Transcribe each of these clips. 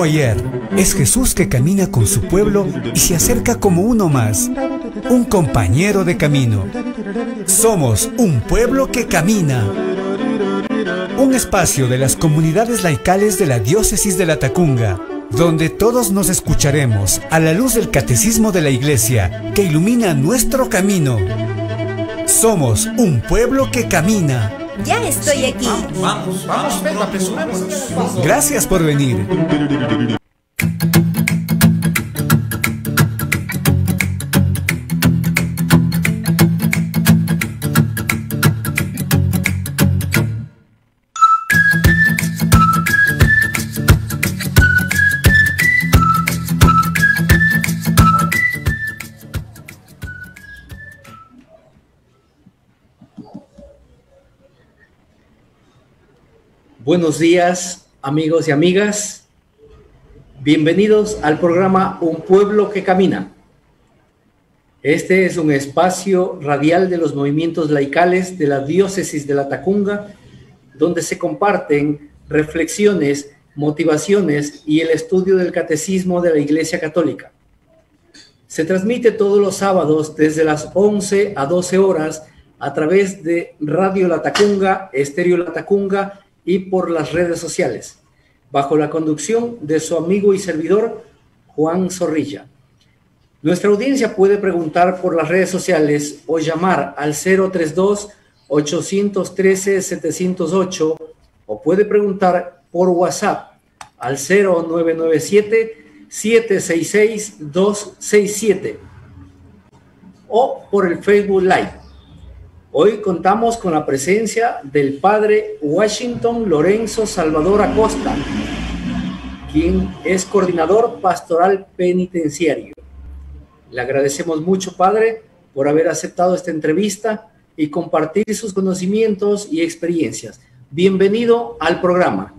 como ayer. Es Jesús que camina con su pueblo y se acerca como uno más, un compañero de camino. Somos un pueblo que camina. Un espacio de las comunidades laicales de la Diócesis de Latacunga, donde todos nos escucharemos a la luz del Catecismo de la Iglesia que ilumina nuestro camino. Somos un pueblo que camina. Ya estoy aquí. Vamos, Pedro, apresurémonos. Gracias por venir. Buenos días, amigos y amigas. Bienvenidos al programa Un Pueblo que Camina. Este es un espacio radial de los movimientos laicales de la Diócesis de Latacunga, donde se comparten reflexiones, motivaciones y el estudio del Catecismo de la Iglesia Católica. Se transmite todos los sábados desde las 11 a 12 horas a través de Radio Latacunga, Estéreo Latacunga y por las redes sociales, bajo la conducción de su amigo y servidor, Juan Zorrilla. Nuestra audiencia puede preguntar por las redes sociales o llamar al 032-813-708 o puede preguntar por WhatsApp al 0997-766-267 o por el Facebook Live. Hoy contamos con la presencia del Padre Washington Lorenzo Salvador Acosta, quien es coordinador pastoral penitenciario. Le agradecemos mucho, Padre, por haber aceptado esta entrevista y compartir sus conocimientos y experiencias. Bienvenido al programa.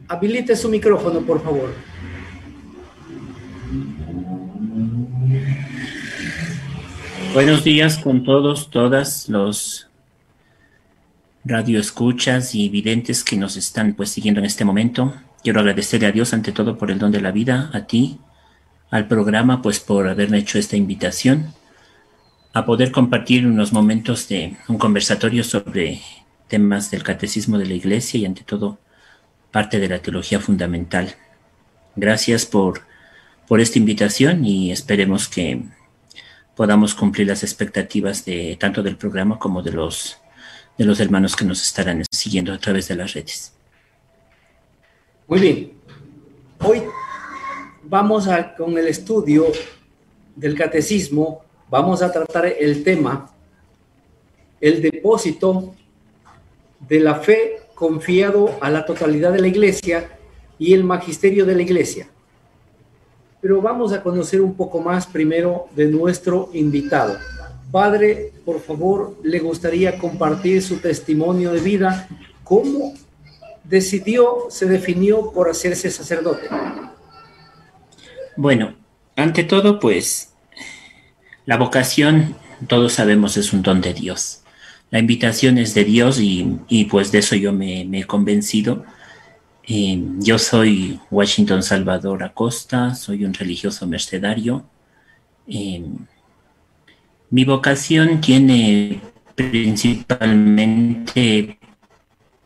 Habilite su micrófono, por favor. Buenos días con todos, todas los radioescuchas y videntes que nos están siguiendo en este momento. Quiero agradecerle a Dios ante todo por el don de la vida, a ti, al programa, por haberme hecho esta invitación a poder compartir unos momentos de un conversatorio sobre temas del Catecismo de la Iglesia y ante todo parte de la teología fundamental. Gracias por esta invitación y esperemos que podamos cumplir las expectativas de tanto del programa como de los hermanos que nos estarán siguiendo a través de las redes. Muy bien. Hoy vamos con el estudio del catecismo, vamos a tratar el tema, el depósito de la fe confiado a la totalidad de la Iglesia y el magisterio de la Iglesia. Pero vamos a conocer un poco más primero de nuestro invitado. Padre, por favor, le gustaría compartir su testimonio de vida. ¿Cómo se definió por hacerse sacerdote? Bueno, ante todo, la vocación, todos sabemos, es un don de Dios. La invitación es de Dios y de eso yo me he convencido. Yo soy Washington Salvador Acosta, soy un religioso mercedario. Mi vocación tiene principalmente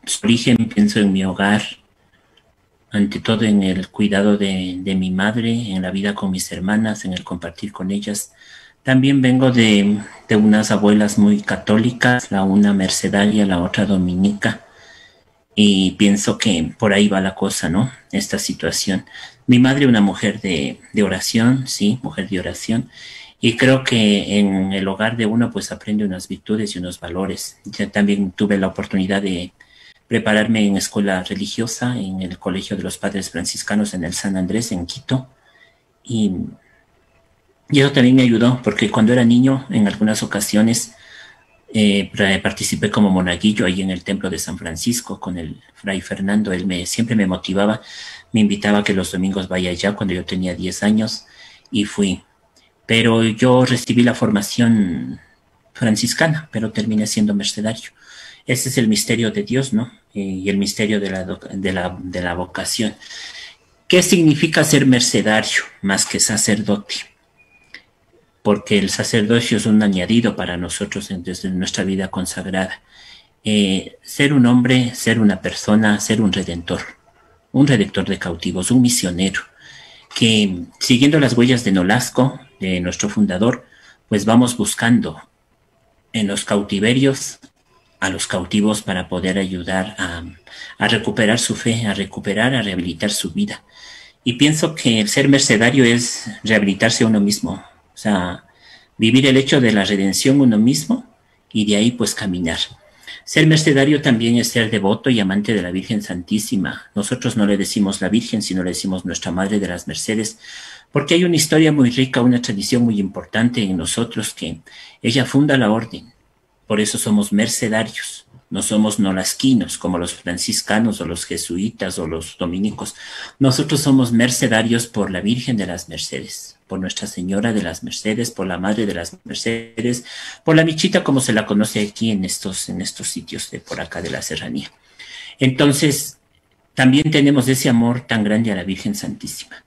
su origen, pienso, en mi hogar, ante todo en el cuidado de mi madre, en la vida con mis hermanas, en el compartir con ellas. También vengo de unas abuelas muy católicas, la una mercedaria, la otra dominica. Y pienso que por ahí va la cosa, ¿no? Esta situación. Mi madre, una mujer de oración, sí, mujer de oración. Y creo que en el hogar de uno, aprende unas virtudes y unos valores. Yo también tuve la oportunidad de prepararme en escuela religiosa, en el Colegio de los Padres Franciscanos en el San Andrés, en Quito. Y eso también me ayudó, porque cuando era niño, en algunas ocasiones, participé como monaguillo ahí en el templo de San Francisco con el fray Fernando. Él siempre me motivaba, me invitaba a que los domingos vaya allá cuando yo tenía 10 años y fui. Pero yo recibí la formación franciscana, pero terminé siendo mercedario. Ese es el misterio de Dios, ¿no? Y el misterio de la vocación. ¿Qué significa ser mercedario más que sacerdote? Porque el sacerdocio es un añadido para nosotros desde nuestra vida consagrada. Ser un hombre, ser una persona, ser un redentor de cautivos, un misionero, que siguiendo las huellas de Nolasco, de nuestro fundador, pues vamos buscando en los cautiverios a los cautivos para poder ayudar a recuperar su fe, a rehabilitar su vida. Y pienso que el ser mercedario es rehabilitarse a uno mismo, o sea, vivir el hecho de la redención uno mismo y de ahí pues caminar. Ser mercedario también es ser devoto y amante de la Virgen Santísima. Nosotros no le decimos la Virgen, sino le decimos Nuestra Madre de las Mercedes, porque hay una historia muy rica, una tradición muy importante en nosotros, que ella funda la orden. Por eso somos mercedarios, no somos nolasquinos como los franciscanos o los jesuitas o los dominicos. Nosotros somos mercedarios por la Virgen de las Mercedes, por Nuestra Señora de las Mercedes, por la Madre de las Mercedes, por la Michita, como se la conoce aquí en estos sitios de por acá de la serranía. Entonces, también tenemos ese amor tan grande a la Virgen Santísima.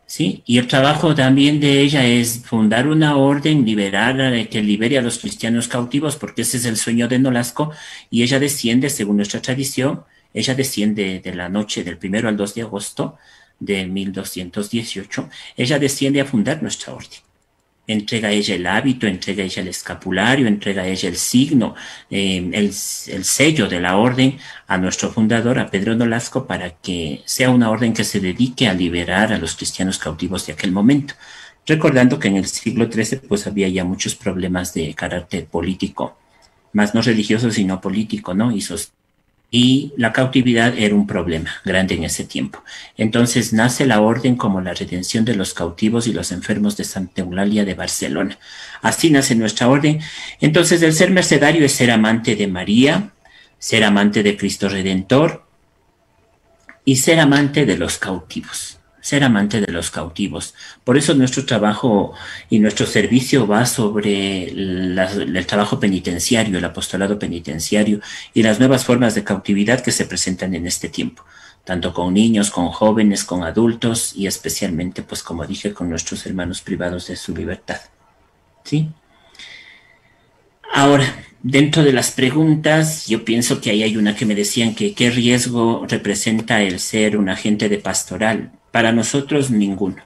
¿Sí? Y el trabajo también de ella es fundar una orden, que libere a los cristianos cautivos, porque ese es el sueño de Nolasco, y ella desciende, según nuestra tradición, ella desciende de la noche del 1 al 2 de agosto de 1218, ella desciende a fundar nuestra orden. Entrega a ella el hábito, entrega a ella el escapulario, entrega a ella el signo, el sello de la orden a nuestro fundador, a Pedro Nolasco, para que sea una orden que se dedique a liberar a los cristianos cautivos de aquel momento. Recordando que en el siglo XIII pues había ya muchos problemas de carácter político, más no religioso sino político, ¿no? Y la cautividad era un problema grande en ese tiempo. Entonces nace la orden como la redención de los cautivos y los enfermos de Santa Eulalia de Barcelona. Así nace nuestra orden. Entonces el ser mercedario es ser amante de María, ser amante de Cristo Redentor y ser amante de los cautivos. Ser amante de los cautivos. Por eso nuestro trabajo y nuestro servicio va sobre el trabajo penitenciario, el apostolado penitenciario y las nuevas formas de cautividad que se presentan en este tiempo, tanto con niños, con jóvenes, con adultos y especialmente, pues como dije, con nuestros hermanos privados de su libertad. ¿Sí? Ahora, dentro de las preguntas, yo pienso que ahí hay una que me decían que qué riesgo representa el ser un agente de pastoral. Para nosotros ninguno,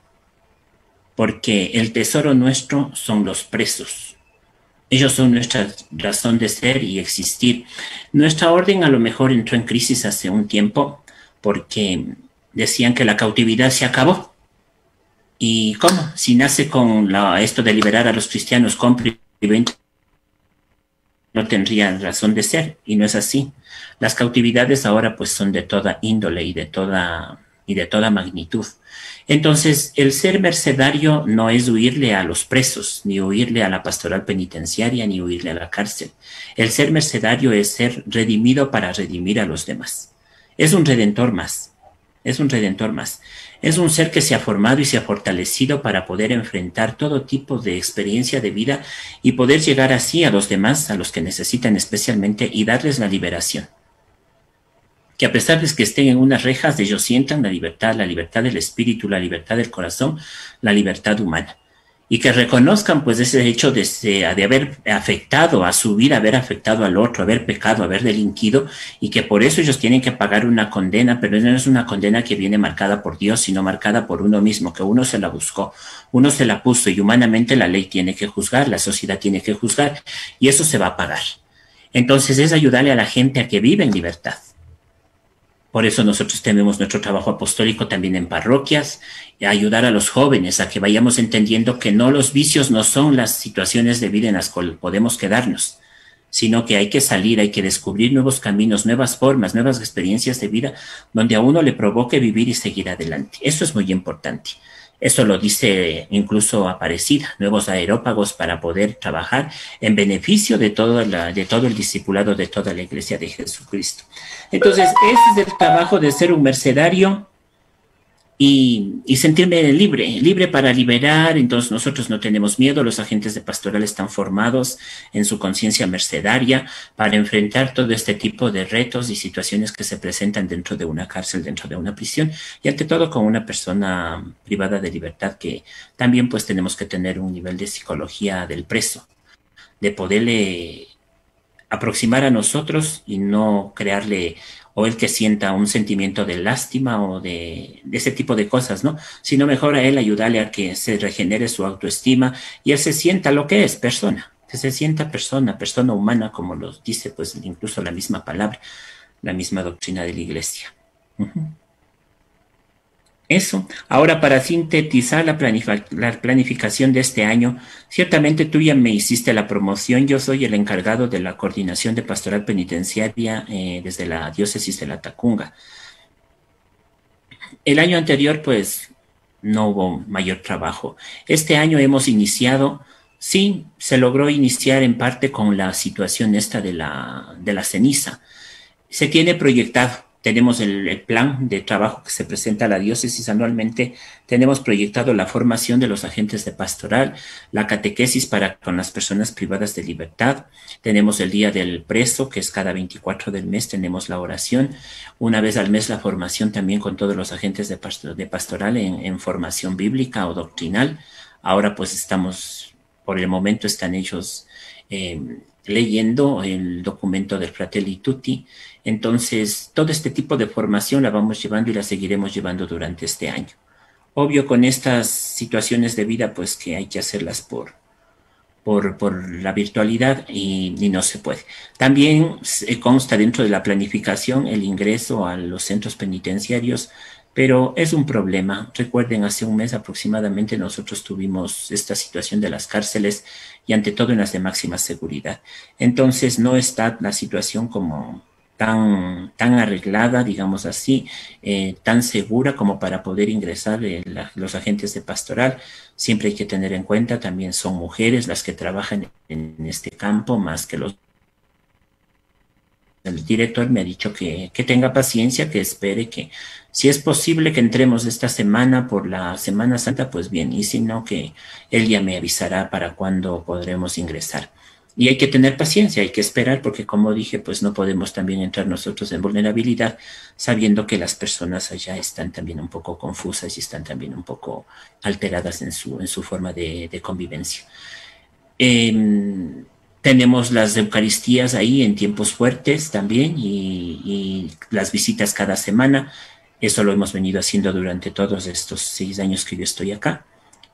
porque el tesoro nuestro son los presos. Ellos son nuestra razón de ser y existir. Nuestra orden a lo mejor entró en crisis hace un tiempo porque decían que la cautividad se acabó. ¿Y cómo? Si nace con esto de liberar a los cristianos cómplices, no tendrían razón de ser, y no es así. Las cautividades ahora pues son de toda índole y de toda magnitud. Entonces, el ser mercedario no es huirle a los presos, ni huirle a la pastoral penitenciaria, ni huirle a la cárcel. El ser mercedario es ser redimido para redimir a los demás. Es un redentor más. Es un redentor más. Es un ser que se ha formado y se ha fortalecido para poder enfrentar todo tipo de experiencia de vida y poder llegar así a los demás, a los que necesitan especialmente, y darles la liberación. Que a pesar de que estén en unas rejas, ellos sientan la libertad del espíritu, la libertad del corazón, la libertad humana. Y que reconozcan pues ese hecho de haber afectado a su vida, haber afectado al otro, haber pecado, haber delinquido, y que por eso ellos tienen que pagar una condena, pero no es una condena que viene marcada por Dios, sino marcada por uno mismo, que uno se la buscó, uno se la puso, y humanamente la ley tiene que juzgar, la sociedad tiene que juzgar, y eso se va a pagar. Entonces es ayudarle a la gente a que vive en libertad. Por eso nosotros tenemos nuestro trabajo apostólico también en parroquias, ayudar a los jóvenes a que vayamos entendiendo que no, los vicios no son las situaciones de vida en las cuales podemos quedarnos, sino que hay que salir, hay que descubrir nuevos caminos, nuevas formas, nuevas experiencias de vida, donde a uno le provoque vivir y seguir adelante. Eso es muy importante. Eso lo dice incluso Aparecida, nuevos aerópagos para poder trabajar en beneficio de todo el discipulado de toda la Iglesia de Jesucristo. Entonces, ese es el trabajo de ser un mercedario y sentirme libre para liberar. Entonces nosotros no tenemos miedo, los agentes de pastoral están formados en su conciencia mercedaria para enfrentar todo este tipo de retos y situaciones que se presentan dentro de una cárcel, dentro de una prisión, y ante todo con una persona privada de libertad, que también pues tenemos que tener un nivel de psicología del preso, de poderle aproximar a nosotros y no crearle, o el que sienta un sentimiento de lástima o de ese tipo de cosas, ¿no? Sino mejor a él ayudarle a que se regenere su autoestima y él se sienta lo que es, persona, que se sienta persona humana, como lo dice pues incluso la misma palabra, la misma doctrina de la Iglesia. Eso. Ahora, para sintetizar la planificación de este año, ciertamente tú ya me hiciste la promoción. Yo soy el encargado de la coordinación de pastoral penitenciaria desde la diócesis de la Tacunga. El año anterior, pues, no hubo mayor trabajo. Este año hemos iniciado, sí, se logró iniciar en parte con la situación esta de la ceniza. Se tiene proyectado. Tenemos el plan de trabajo que se presenta a la diócesis anualmente. Tenemos proyectado la formación de los agentes de pastoral, la catequesis con las personas privadas de libertad. Tenemos el Día del Preso, que es cada 24 del mes. Tenemos la oración. Una vez al mes la formación también con todos los agentes de pastoral en formación bíblica o doctrinal. Ahora pues por el momento están ellos leyendo el documento del Fratelli Tutti. Entonces, todo este tipo de formación la vamos llevando y la seguiremos llevando durante este año. Obvio, con estas situaciones de vida, pues que hay que hacerlas por la virtualidad y no se puede. También consta dentro de la planificación el ingreso a los centros penitenciarios, pero es un problema. Recuerden, hace un mes aproximadamente nosotros tuvimos esta situación de las cárceles y ante todo en las de máxima seguridad. Entonces no está la situación como tan arreglada, digamos así, tan segura como para poder ingresar los agentes de pastoral. Siempre hay que tener en cuenta, también son mujeres las que trabajan en este campo, más que los... El director me ha dicho que tenga paciencia, que espere, que si es posible que entremos esta semana por la Semana Santa, pues bien, y si no, que él ya me avisará para cuándo podremos ingresar. Y hay que tener paciencia, hay que esperar, porque como dije, pues no podemos también entrar nosotros en vulnerabilidad, sabiendo que las personas allá están también un poco confusas y están también un poco alteradas en su forma de convivencia. Tenemos las Eucaristías ahí en tiempos fuertes también y las visitas cada semana. Eso lo hemos venido haciendo durante todos estos 6 años que yo estoy acá.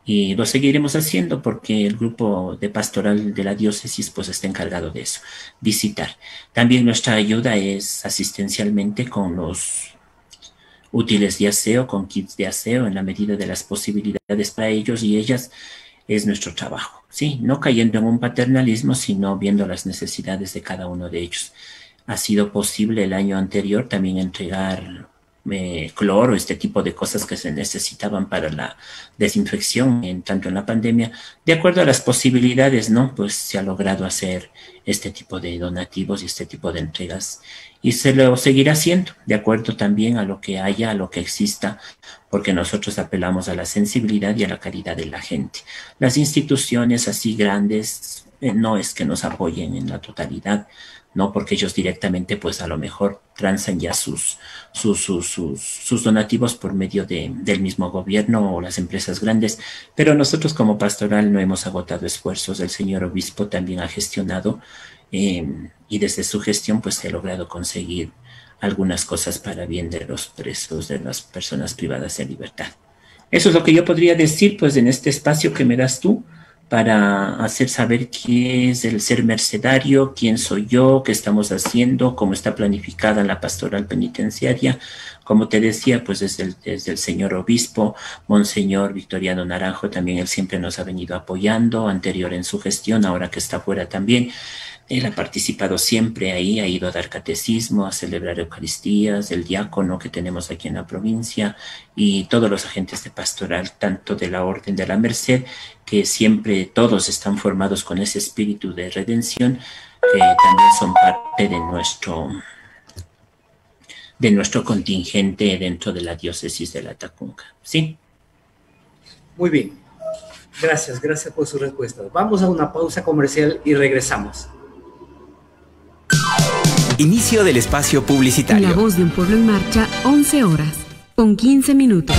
Y lo seguiremos haciendo porque el grupo de pastoral de la diócesis pues está encargado de eso, visitar. También nuestra ayuda es asistencialmente con los útiles de aseo, con kits de aseo en la medida de las posibilidades para ellos y ellas. Es nuestro trabajo, ¿sí? No cayendo en un paternalismo, sino viendo las necesidades de cada uno de ellos. Ha sido posible el año anterior también entregar cloro, este tipo de cosas que se necesitaban para la desinfección, tanto en la pandemia. De acuerdo a las posibilidades, ¿no? Pues se ha logrado hacer este tipo de donativos y este tipo de entregas. Y se lo seguirá haciendo, de acuerdo también a lo que haya, a lo que exista, porque nosotros apelamos a la sensibilidad y a la caridad de la gente. Las instituciones así grandes no es que nos apoyen en la totalidad, no, porque ellos directamente pues a lo mejor transan ya sus donativos por medio del mismo gobierno o las empresas grandes, pero nosotros como pastoral no hemos agotado esfuerzos. El señor obispo también ha gestionado y desde su gestión pues se ha logrado conseguir algunas cosas para bien de los presos, de las personas privadas de libertad. Eso es lo que yo podría decir pues en este espacio que me das tú, para hacer saber qué es el ser mercedario, quién soy yo, qué estamos haciendo, cómo está planificada la pastoral penitenciaria. Como te decía, pues desde el señor obispo, Monseñor Victoriano Naranjo, también él siempre nos ha venido apoyando, anterior en su gestión, ahora que está fuera también. Él ha participado siempre ahí, ha ido a dar catecismo, a celebrar Eucaristías, el diácono que tenemos aquí en la provincia y todos los agentes de pastoral, tanto de la Orden de la Merced, que siempre todos están formados con ese espíritu de redención, que también son parte de nuestro contingente dentro de la diócesis de Latacunga. ¿Sí? Muy bien. Gracias por sus respuestas. Vamos a una pausa comercial y regresamos. Inicio del espacio publicitario. La voz de un pueblo en marcha, 11 horas, con 15 minutos.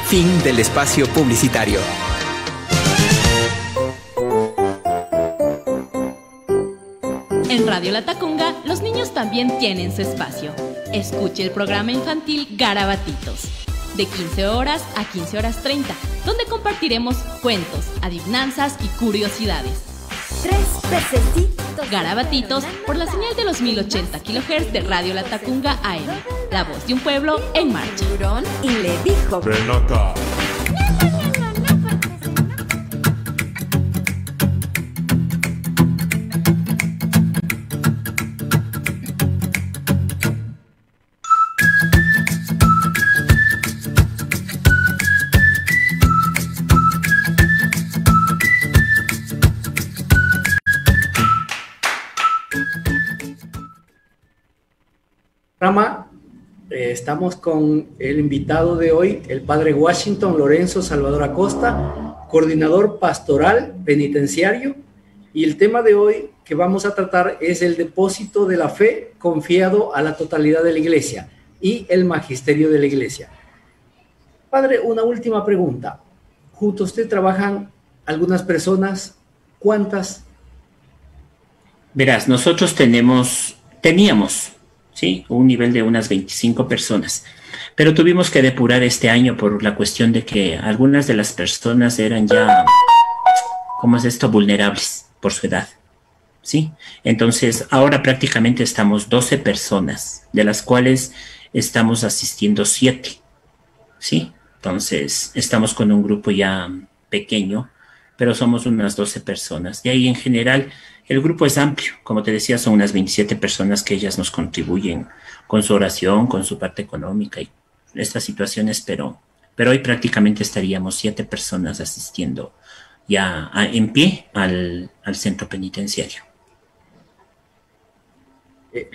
Fin del espacio publicitario. En Radio Latacunga, los niños también tienen su espacio. Escuche el programa infantil Garabatitos, de 15 horas a 15 horas 30, donde compartiremos cuentos, adivinanzas y curiosidades. 3 pececitos. Garabatitos por la señal de los 1080 kHz de Radio Latacunga AM. La voz de un pueblo en marcha. Y le dijo: ven acá. Estamos con el invitado de hoy, el padre Washington Lorenzo Salvador Acosta, coordinador pastoral penitenciario, y el tema de hoy que vamos a tratar es el depósito de la fe confiado a la totalidad de la iglesia y el magisterio de la iglesia. Padre, una última pregunta. Junto a usted trabajan algunas personas, ¿cuántas? Verás, nosotros teníamos, ¿sí?, un nivel de unas 25 personas, pero tuvimos que depurar este año por la cuestión de que algunas de las personas eran ya, ¿cómo es esto?, vulnerables por su edad, ¿sí? Entonces, ahora prácticamente estamos 12 personas, de las cuales estamos asistiendo 7, ¿sí? Entonces, estamos con un grupo ya pequeño, pero somos unas 12 personas. De ahí, en general, el grupo es amplio. Como te decía, son unas 27 personas que ellas nos contribuyen con su oración, con su parte económica y estas situaciones, pero hoy prácticamente estaríamos 7 personas asistiendo ya en pie al centro penitenciario.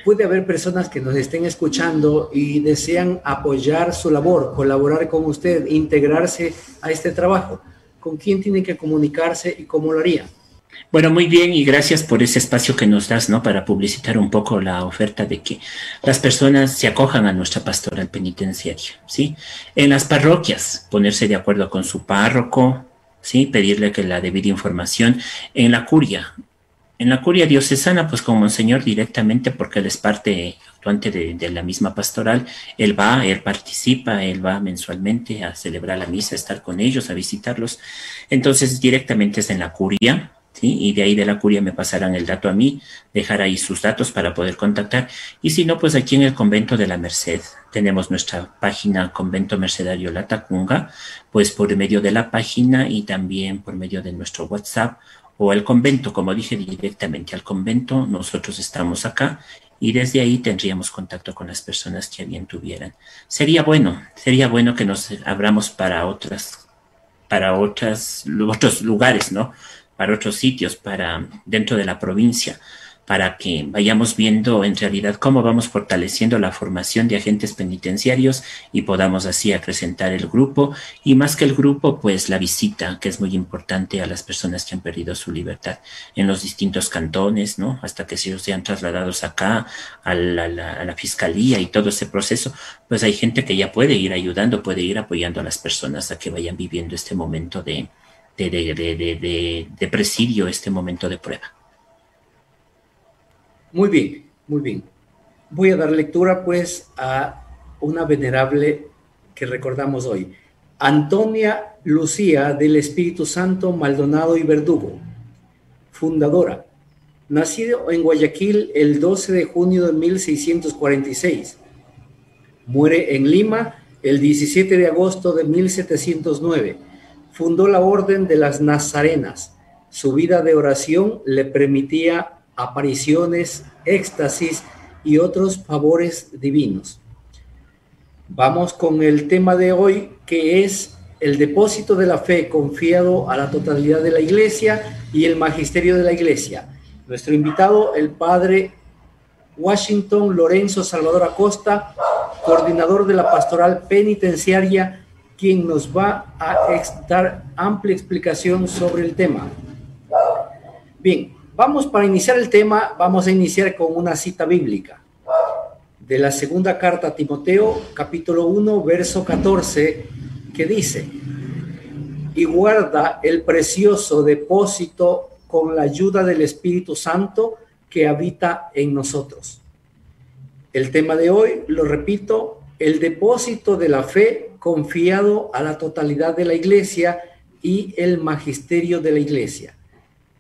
Puede haber personas que nos estén escuchando y desean apoyar su labor, colaborar con usted, integrarse a este trabajo. ¿Con quién tienen que comunicarse y cómo lo harían? Bueno, muy bien, y gracias por ese espacio que nos das, ¿no?, para publicitar un poco la oferta de que las personas se acojan a nuestra pastoral penitenciaria, ¿sí? En las parroquias, ponerse de acuerdo con su párroco, ¿sí?, pedirle que la debida información. En la curia diocesana, pues con Monseñor directamente, porque él es parte actuante de la misma pastoral. Él participa, él va mensualmente a celebrar la misa, a estar con ellos, a visitarlos. Entonces, directamente es en la curia, ¿sí? Y de ahí de la curia me pasarán el dato a mí, dejar ahí sus datos para poder contactar. Y si no, pues aquí en el convento de la Merced tenemos nuestra página Convento Mercedario Latacunga, pues por medio de la página y también por medio de nuestro WhatsApp, o el convento, como dije, directamente al convento. Nosotros estamos acá y desde ahí tendríamos contacto con las personas que a bien tuvieran. Sería bueno que nos abramos para otros lugares, ¿no?, para otros sitios, para dentro de la provincia, para que vayamos viendo en realidad cómo vamos fortaleciendo la formación de agentes penitenciarios y podamos así acrecentar el grupo, y más que el grupo, pues la visita, que es muy importante a las personas que han perdido su libertad en los distintos cantones, ¿no?, hasta que ellos sean trasladados acá a la fiscalía y todo ese proceso. Pues hay gente que ya puede ir ayudando, puede ir apoyando a las personas a que vayan viviendo este momento de presidio, este momento de prueba. Muy bien, muy bien. Voy a dar lectura pues a una venerable que recordamos hoy. Antonia Lucía del Espíritu Santo Maldonado y Verdugo, fundadora. Nacido en Guayaquil el 12 de junio de 1646. Muere en Lima el 17 de agosto de 1709. Fundó la Orden de las Nazarenas. Su vida de oración le permitía apariciones, éxtasis y otros favores divinos. Vamos con el tema de hoy, que es el depósito de la fe confiado a la totalidad de la iglesia y el magisterio de la iglesia. Nuestro invitado, el padre Washington Lorenzo Salvador Acosta, coordinador de la pastoral penitenciaria, quien nos va a dar amplia explicación sobre el tema. Bien, para iniciar el tema, vamos a iniciar con una cita bíblica de la segunda carta a Timoteo, capítulo 1, verso 14, que dice: y guarda el precioso depósito con la ayuda del Espíritu Santo que habita en nosotros. El tema de hoy, lo repito, el depósito de la fe confiado a la totalidad de la iglesia y el magisterio de la iglesia.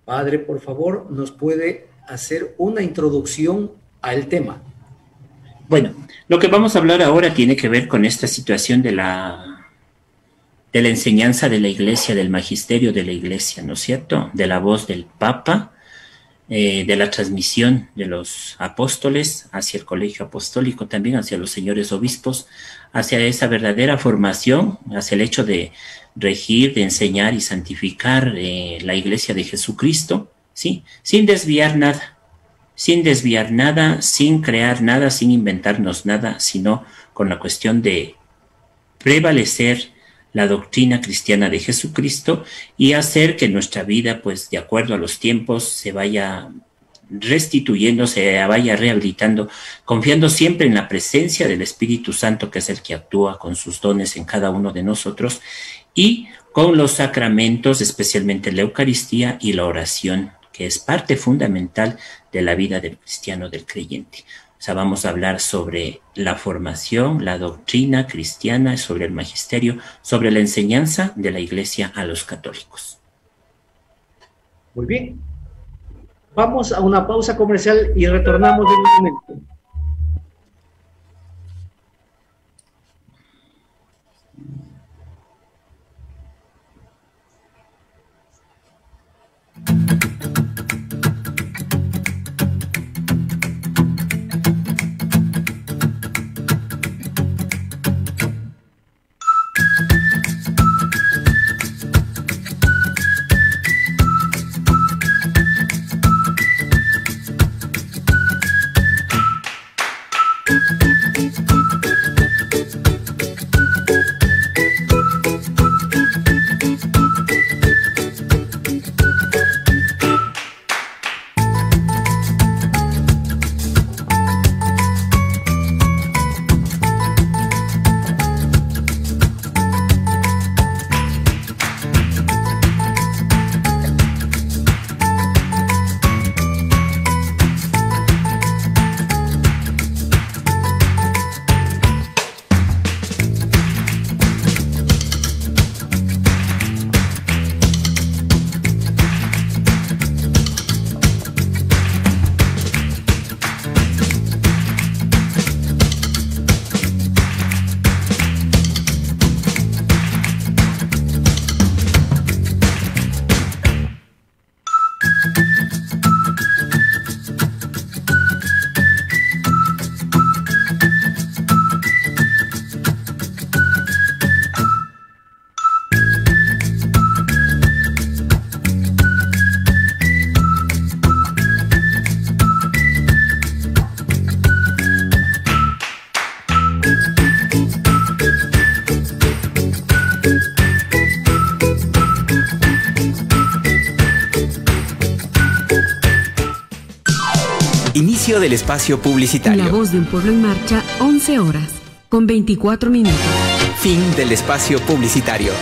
Padre, por favor, ¿nos puede hacer una introducción al tema? Bueno, lo que vamos a hablar ahora tiene que ver con esta situación de la enseñanza de la iglesia, del magisterio de la iglesia, ¿no es cierto? De la voz del Papa, de la transmisión de los apóstoles hacia el colegio apostólico, también hacia los señores obispos, hacia esa verdadera formación, hacia el hecho de regir, de enseñar y santificar la iglesia de Jesucristo, ¿sí? Sin desviar nada, sin crear nada, sin inventarnos nada, sino con la cuestión de prevalecer la doctrina cristiana de Jesucristo y hacer que nuestra vida, pues de acuerdo a los tiempos, se vaya restituyendo, se vaya rehabilitando, confiando siempre en la presencia del Espíritu Santo, que es el que actúa con sus dones en cada uno de nosotros, y con los sacramentos, especialmente la Eucaristía y la oración, que es parte fundamental de la vida del cristiano, del creyente. O sea, vamos a hablar sobre la formación, la doctrina cristiana, sobre el magisterio, sobre la enseñanza de la iglesia a los católicos. Muy bien. Vamos a una pausa comercial y retornamos en un momento. Inicio del espacio publicitario. La voz de un pueblo en marcha, 11 horas, con 24 minutos. Fin del espacio publicitario.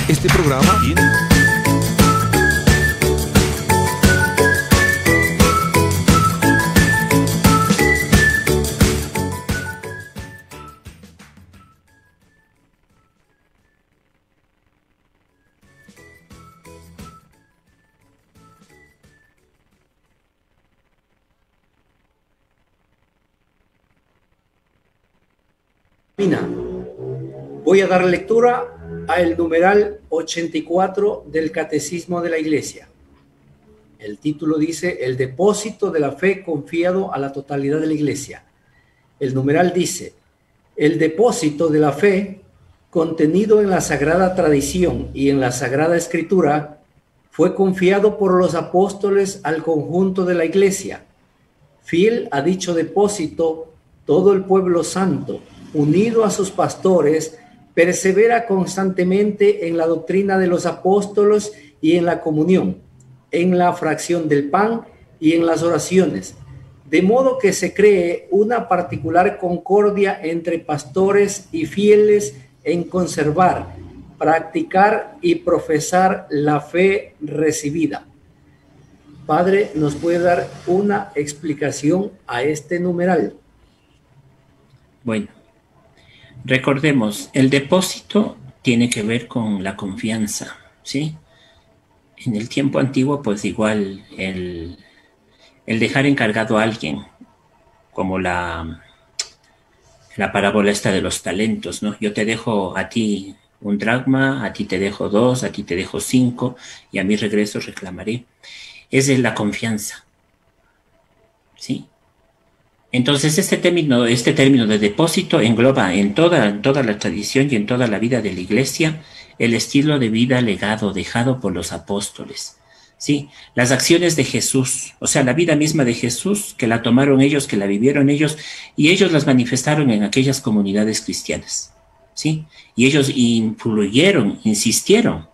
Este programa tiene... Voy a dar lectura al numeral 84 del Catecismo de la Iglesia. El título dice: el depósito de la fe confiado a la totalidad de la Iglesia. El numeral dice: el depósito de la fe contenido en la Sagrada Tradición y en la Sagrada Escritura fue confiado por los apóstoles al conjunto de la Iglesia. Fiel a dicho depósito, todo el pueblo santo, unido a sus pastores, persevera constantemente en la doctrina de los apóstoles y en la comunión, en la fracción del pan y en las oraciones, de modo que se cree una particular concordia entre pastores y fieles en conservar, practicar y profesar la fe recibida. Padre, ¿nos puede dar una explicación a este numeral? Bueno, recordemos, el depósito tiene que ver con la confianza, ¿sí? En el tiempo antiguo, pues igual el dejar encargado a alguien, como la parábola esta de los talentos, ¿no? Yo te dejo a ti un dracma, a ti te dejo 2, a ti te dejo 5, y a mi regreso reclamaré. Es de la confianza, ¿sí? Entonces este término de depósito engloba en toda la tradición y en toda la vida de la Iglesia el estilo de vida legado dejado por los apóstoles, ¿sí? Las acciones de Jesús, o sea, la vida misma de Jesús, que la tomaron ellos, que la vivieron ellos, y ellos las manifestaron en aquellas comunidades cristianas, ¿sí? Y ellos influyeron, insistieron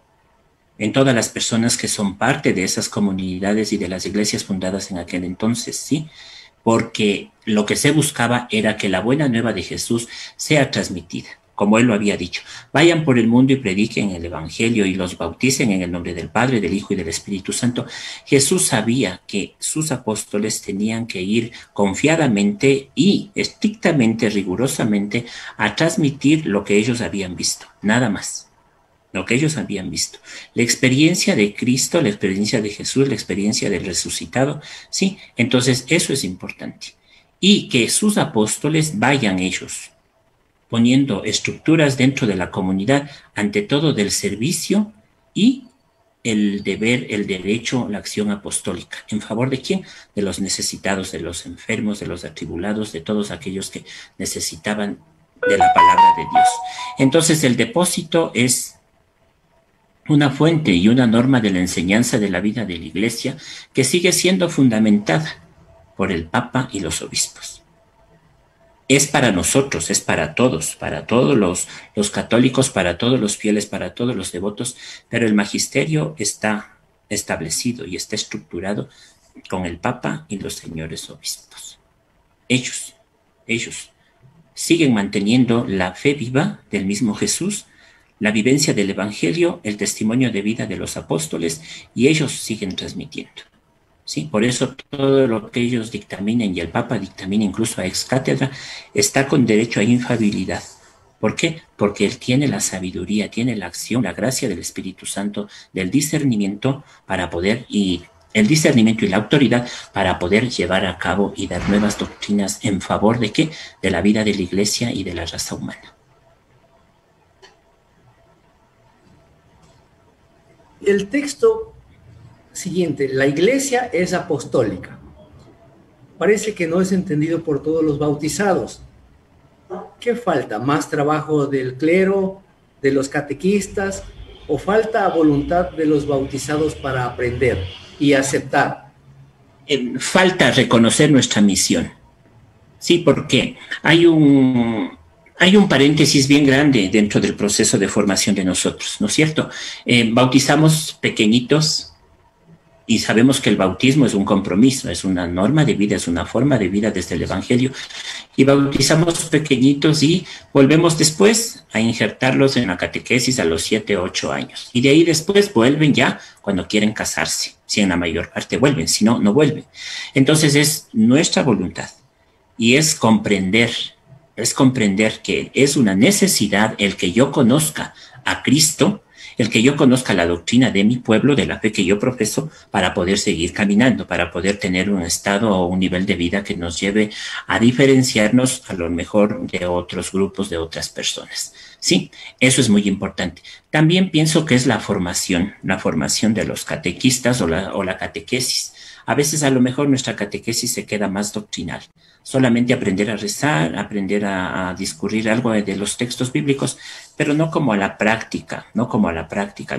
en todas las personas que son parte de esas comunidades y de las iglesias fundadas en aquel entonces, ¿sí? Porque lo que se buscaba era que la buena nueva de Jesús sea transmitida, como él lo había dicho. Vayan por el mundo y prediquen el evangelio y los bauticen en el nombre del Padre, del Hijo y del Espíritu Santo. Jesús sabía que sus apóstoles tenían que ir confiadamente y estrictamente, rigurosamente, a transmitir lo que ellos habían visto, nada más. Lo que ellos habían visto. La experiencia de Cristo, la experiencia de Jesús, la experiencia del resucitado, sí, entonces eso es importante. Y que sus apóstoles vayan ellos poniendo estructuras dentro de la comunidad, ante todo del servicio y el deber, el derecho, la acción apostólica. ¿En favor de quién? De los necesitados, de los enfermos, de los atribulados, de todos aquellos que necesitaban de la palabra de Dios. Entonces el depósito es una fuente y una norma de la enseñanza de la vida de la Iglesia que sigue siendo fundamentada por el Papa y los obispos. Es para nosotros, es para todos los católicos, para todos los fieles, para todos los devotos, pero el magisterio está establecido y está estructurado con el Papa y los señores obispos. Ellos siguen manteniendo la fe viva del mismo Jesús, la vivencia del Evangelio, el testimonio de vida de los apóstoles, y ellos siguen transmitiendo. ¿Sí? Por eso todo lo que ellos dictaminen, y el Papa dictamina incluso a ex cátedra, está con derecho a infalibilidad. ¿Por qué? Porque él tiene la sabiduría, tiene la acción, la gracia del Espíritu Santo, del discernimiento para poder, y el discernimiento y la autoridad para poder llevar a cabo y dar nuevas doctrinas en favor de ¿qué? De la vida de la Iglesia y de la raza humana. El texto siguiente, la iglesia es apostólica. Parece que no es entendido por todos los bautizados. ¿Qué falta? ¿Más trabajo del clero, de los catequistas, o falta voluntad de los bautizados para aprender y aceptar? Falta reconocer nuestra misión. Sí, porque hay un paréntesis bien grande dentro del proceso de formación de nosotros, ¿no es cierto? Bautizamos pequeñitos y sabemos que el bautismo es un compromiso, es una norma de vida, es una forma de vida desde el Evangelio. Y bautizamos pequeñitos y volvemos después a injertarlos en la catequesis a los 7, 8 años. Y de ahí después vuelven ya cuando quieren casarse. Si en la mayor parte vuelven, si no, no vuelven. Entonces es nuestra voluntad y es comprender que es una necesidad el que yo conozca a Cristo, el que yo conozca la doctrina de mi pueblo, de la fe que yo profeso, para poder seguir caminando, para poder tener un estado o un nivel de vida que nos lleve a diferenciarnos a lo mejor de otros grupos, de otras personas. Sí, eso es muy importante. También pienso que es la formación de los catequistas o la catequesis. A veces a lo mejor nuestra catequesis se queda más doctrinal. Solamente aprender a rezar, aprender a discurrir algo de los textos bíblicos, pero no como a la práctica, ¿no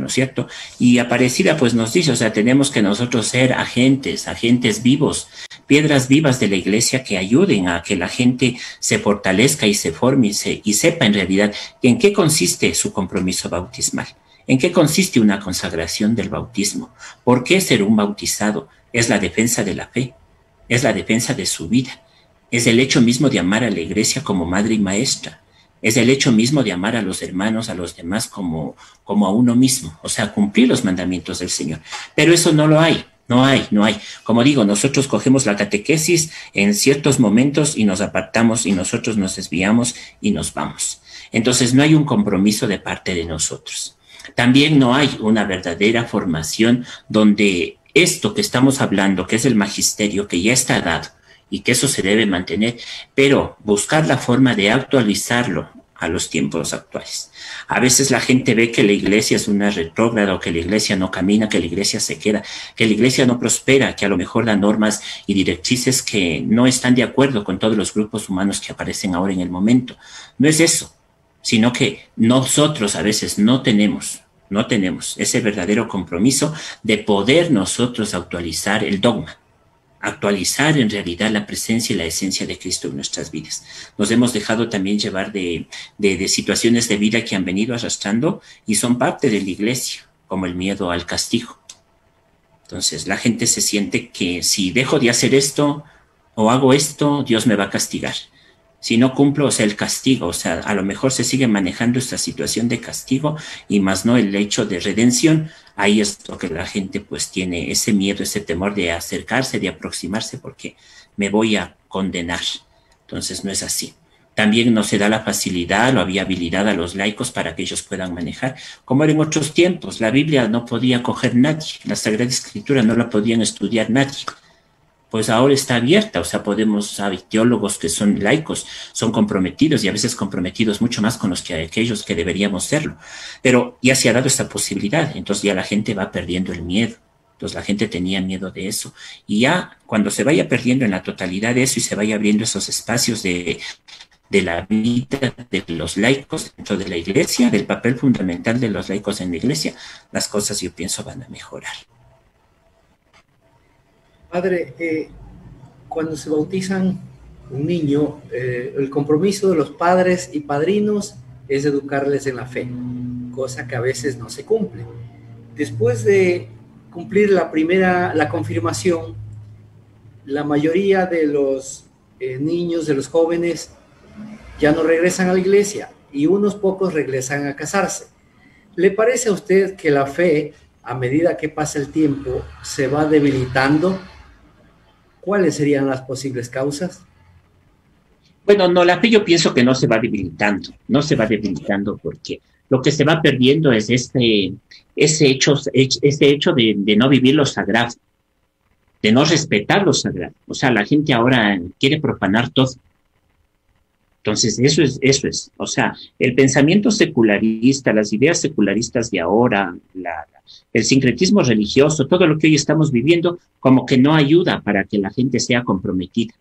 es cierto? Y Aparecida pues nos dice, o sea, tenemos que nosotros ser agentes vivos, piedras vivas de la iglesia que ayuden a que la gente se fortalezca y se forme y sepa en realidad en qué consiste su compromiso bautismal, en qué consiste una consagración del bautismo, por qué ser un bautizado. Es la defensa de la fe, es la defensa de su vida, es el hecho mismo de amar a la iglesia como madre y maestra, es el hecho mismo de amar a los hermanos, a los demás como a uno mismo, o sea, cumplir los mandamientos del Señor. Pero eso no lo hay. No hay. Como digo, nosotros cogemos la catequesis en ciertos momentos y nos apartamos y nosotros nos desviamos y nos vamos. Entonces no hay un compromiso de parte de nosotros. También no hay una verdadera formación donde esto que estamos hablando, que es el magisterio, que ya está dado y que eso se debe mantener, pero buscar la forma de actualizarlo a los tiempos actuales. A veces la gente ve que la iglesia es una retrógrada, o que la iglesia no camina, que la iglesia se queda, que la iglesia no prospera, que a lo mejor da normas y directrices que no están de acuerdo con todos los grupos humanos que aparecen ahora en el momento. No es eso, sino que nosotros a veces no tenemos ese verdadero compromiso de poder nosotros actualizar el dogma, actualizar en realidad la presencia y la esencia de Cristo en nuestras vidas. Nos hemos dejado también llevar de situaciones de vida que han venido arrastrando y son parte de la iglesia, como el miedo al castigo. Entonces la gente se siente que si dejo de hacer esto o hago esto, Dios me va a castigar. Si no cumplo, o sea, el castigo, o sea, a lo mejor se sigue manejando esta situación de castigo y más no el hecho de redención. Ahí es lo que la gente pues tiene ese miedo, ese temor de acercarse, de aproximarse, porque me voy a condenar. Entonces no es así. También no se da la facilidad o la viabilidad a los laicos para que ellos puedan manejar, como era en otros tiempos. La Biblia no podía coger nadie, la Sagrada Escritura no la podían estudiar nadie. Pues ahora está abierta, o sea, hay teólogos que son laicos, son comprometidos y a veces comprometidos mucho más con aquellos que deberíamos serlo. Pero ya se ha dado esta posibilidad, entonces ya la gente va perdiendo el miedo. Entonces la gente tenía miedo de eso. Y ya cuando se vaya perdiendo en la totalidad de eso y se vaya abriendo esos espacios de la vida de los laicos dentro de la iglesia, del papel fundamental de los laicos en la iglesia, las cosas yo pienso van a mejorar. Padre, cuando se bautizan un niño, el compromiso de los padres y padrinos es educarles en la fe, cosa que a veces no se cumple. Después de cumplir la confirmación, la mayoría de los niños, de los jóvenes, ya no regresan a la iglesia y unos pocos regresan a casarse. ¿Le parece a usted que la fe, a medida que pasa el tiempo, se va debilitando? ¿Cuáles serían las posibles causas? Bueno, no, la fe yo pienso que no se va debilitando porque lo que se va perdiendo es ese hecho de no vivir lo sagrado, de no respetar lo sagrado. O sea, la gente ahora quiere profanar todo. Entonces, eso es. O sea, el pensamiento secularista, las ideas secularistas de ahora, el sincretismo religioso, todo lo que hoy estamos viviendo, como que no ayuda para que la gente sea comprometida.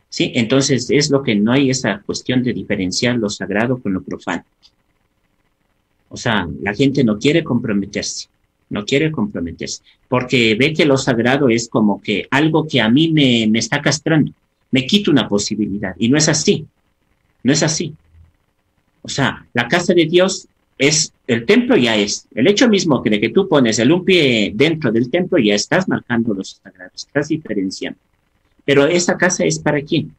¿Sí? Entonces, es lo que no hay esa cuestión de diferenciar lo sagrado con lo profano. O sea, la gente no quiere comprometerse, porque ve que lo sagrado es como que algo que a mí me está castrando. Me quito una posibilidad, y no es así. O sea, la casa de Dios es, el templo ya es, el hecho mismo de que tú pones un pie dentro del templo, ya estás marcando lo sagrado, estás diferenciando. Pero esa casa es ¿para quién?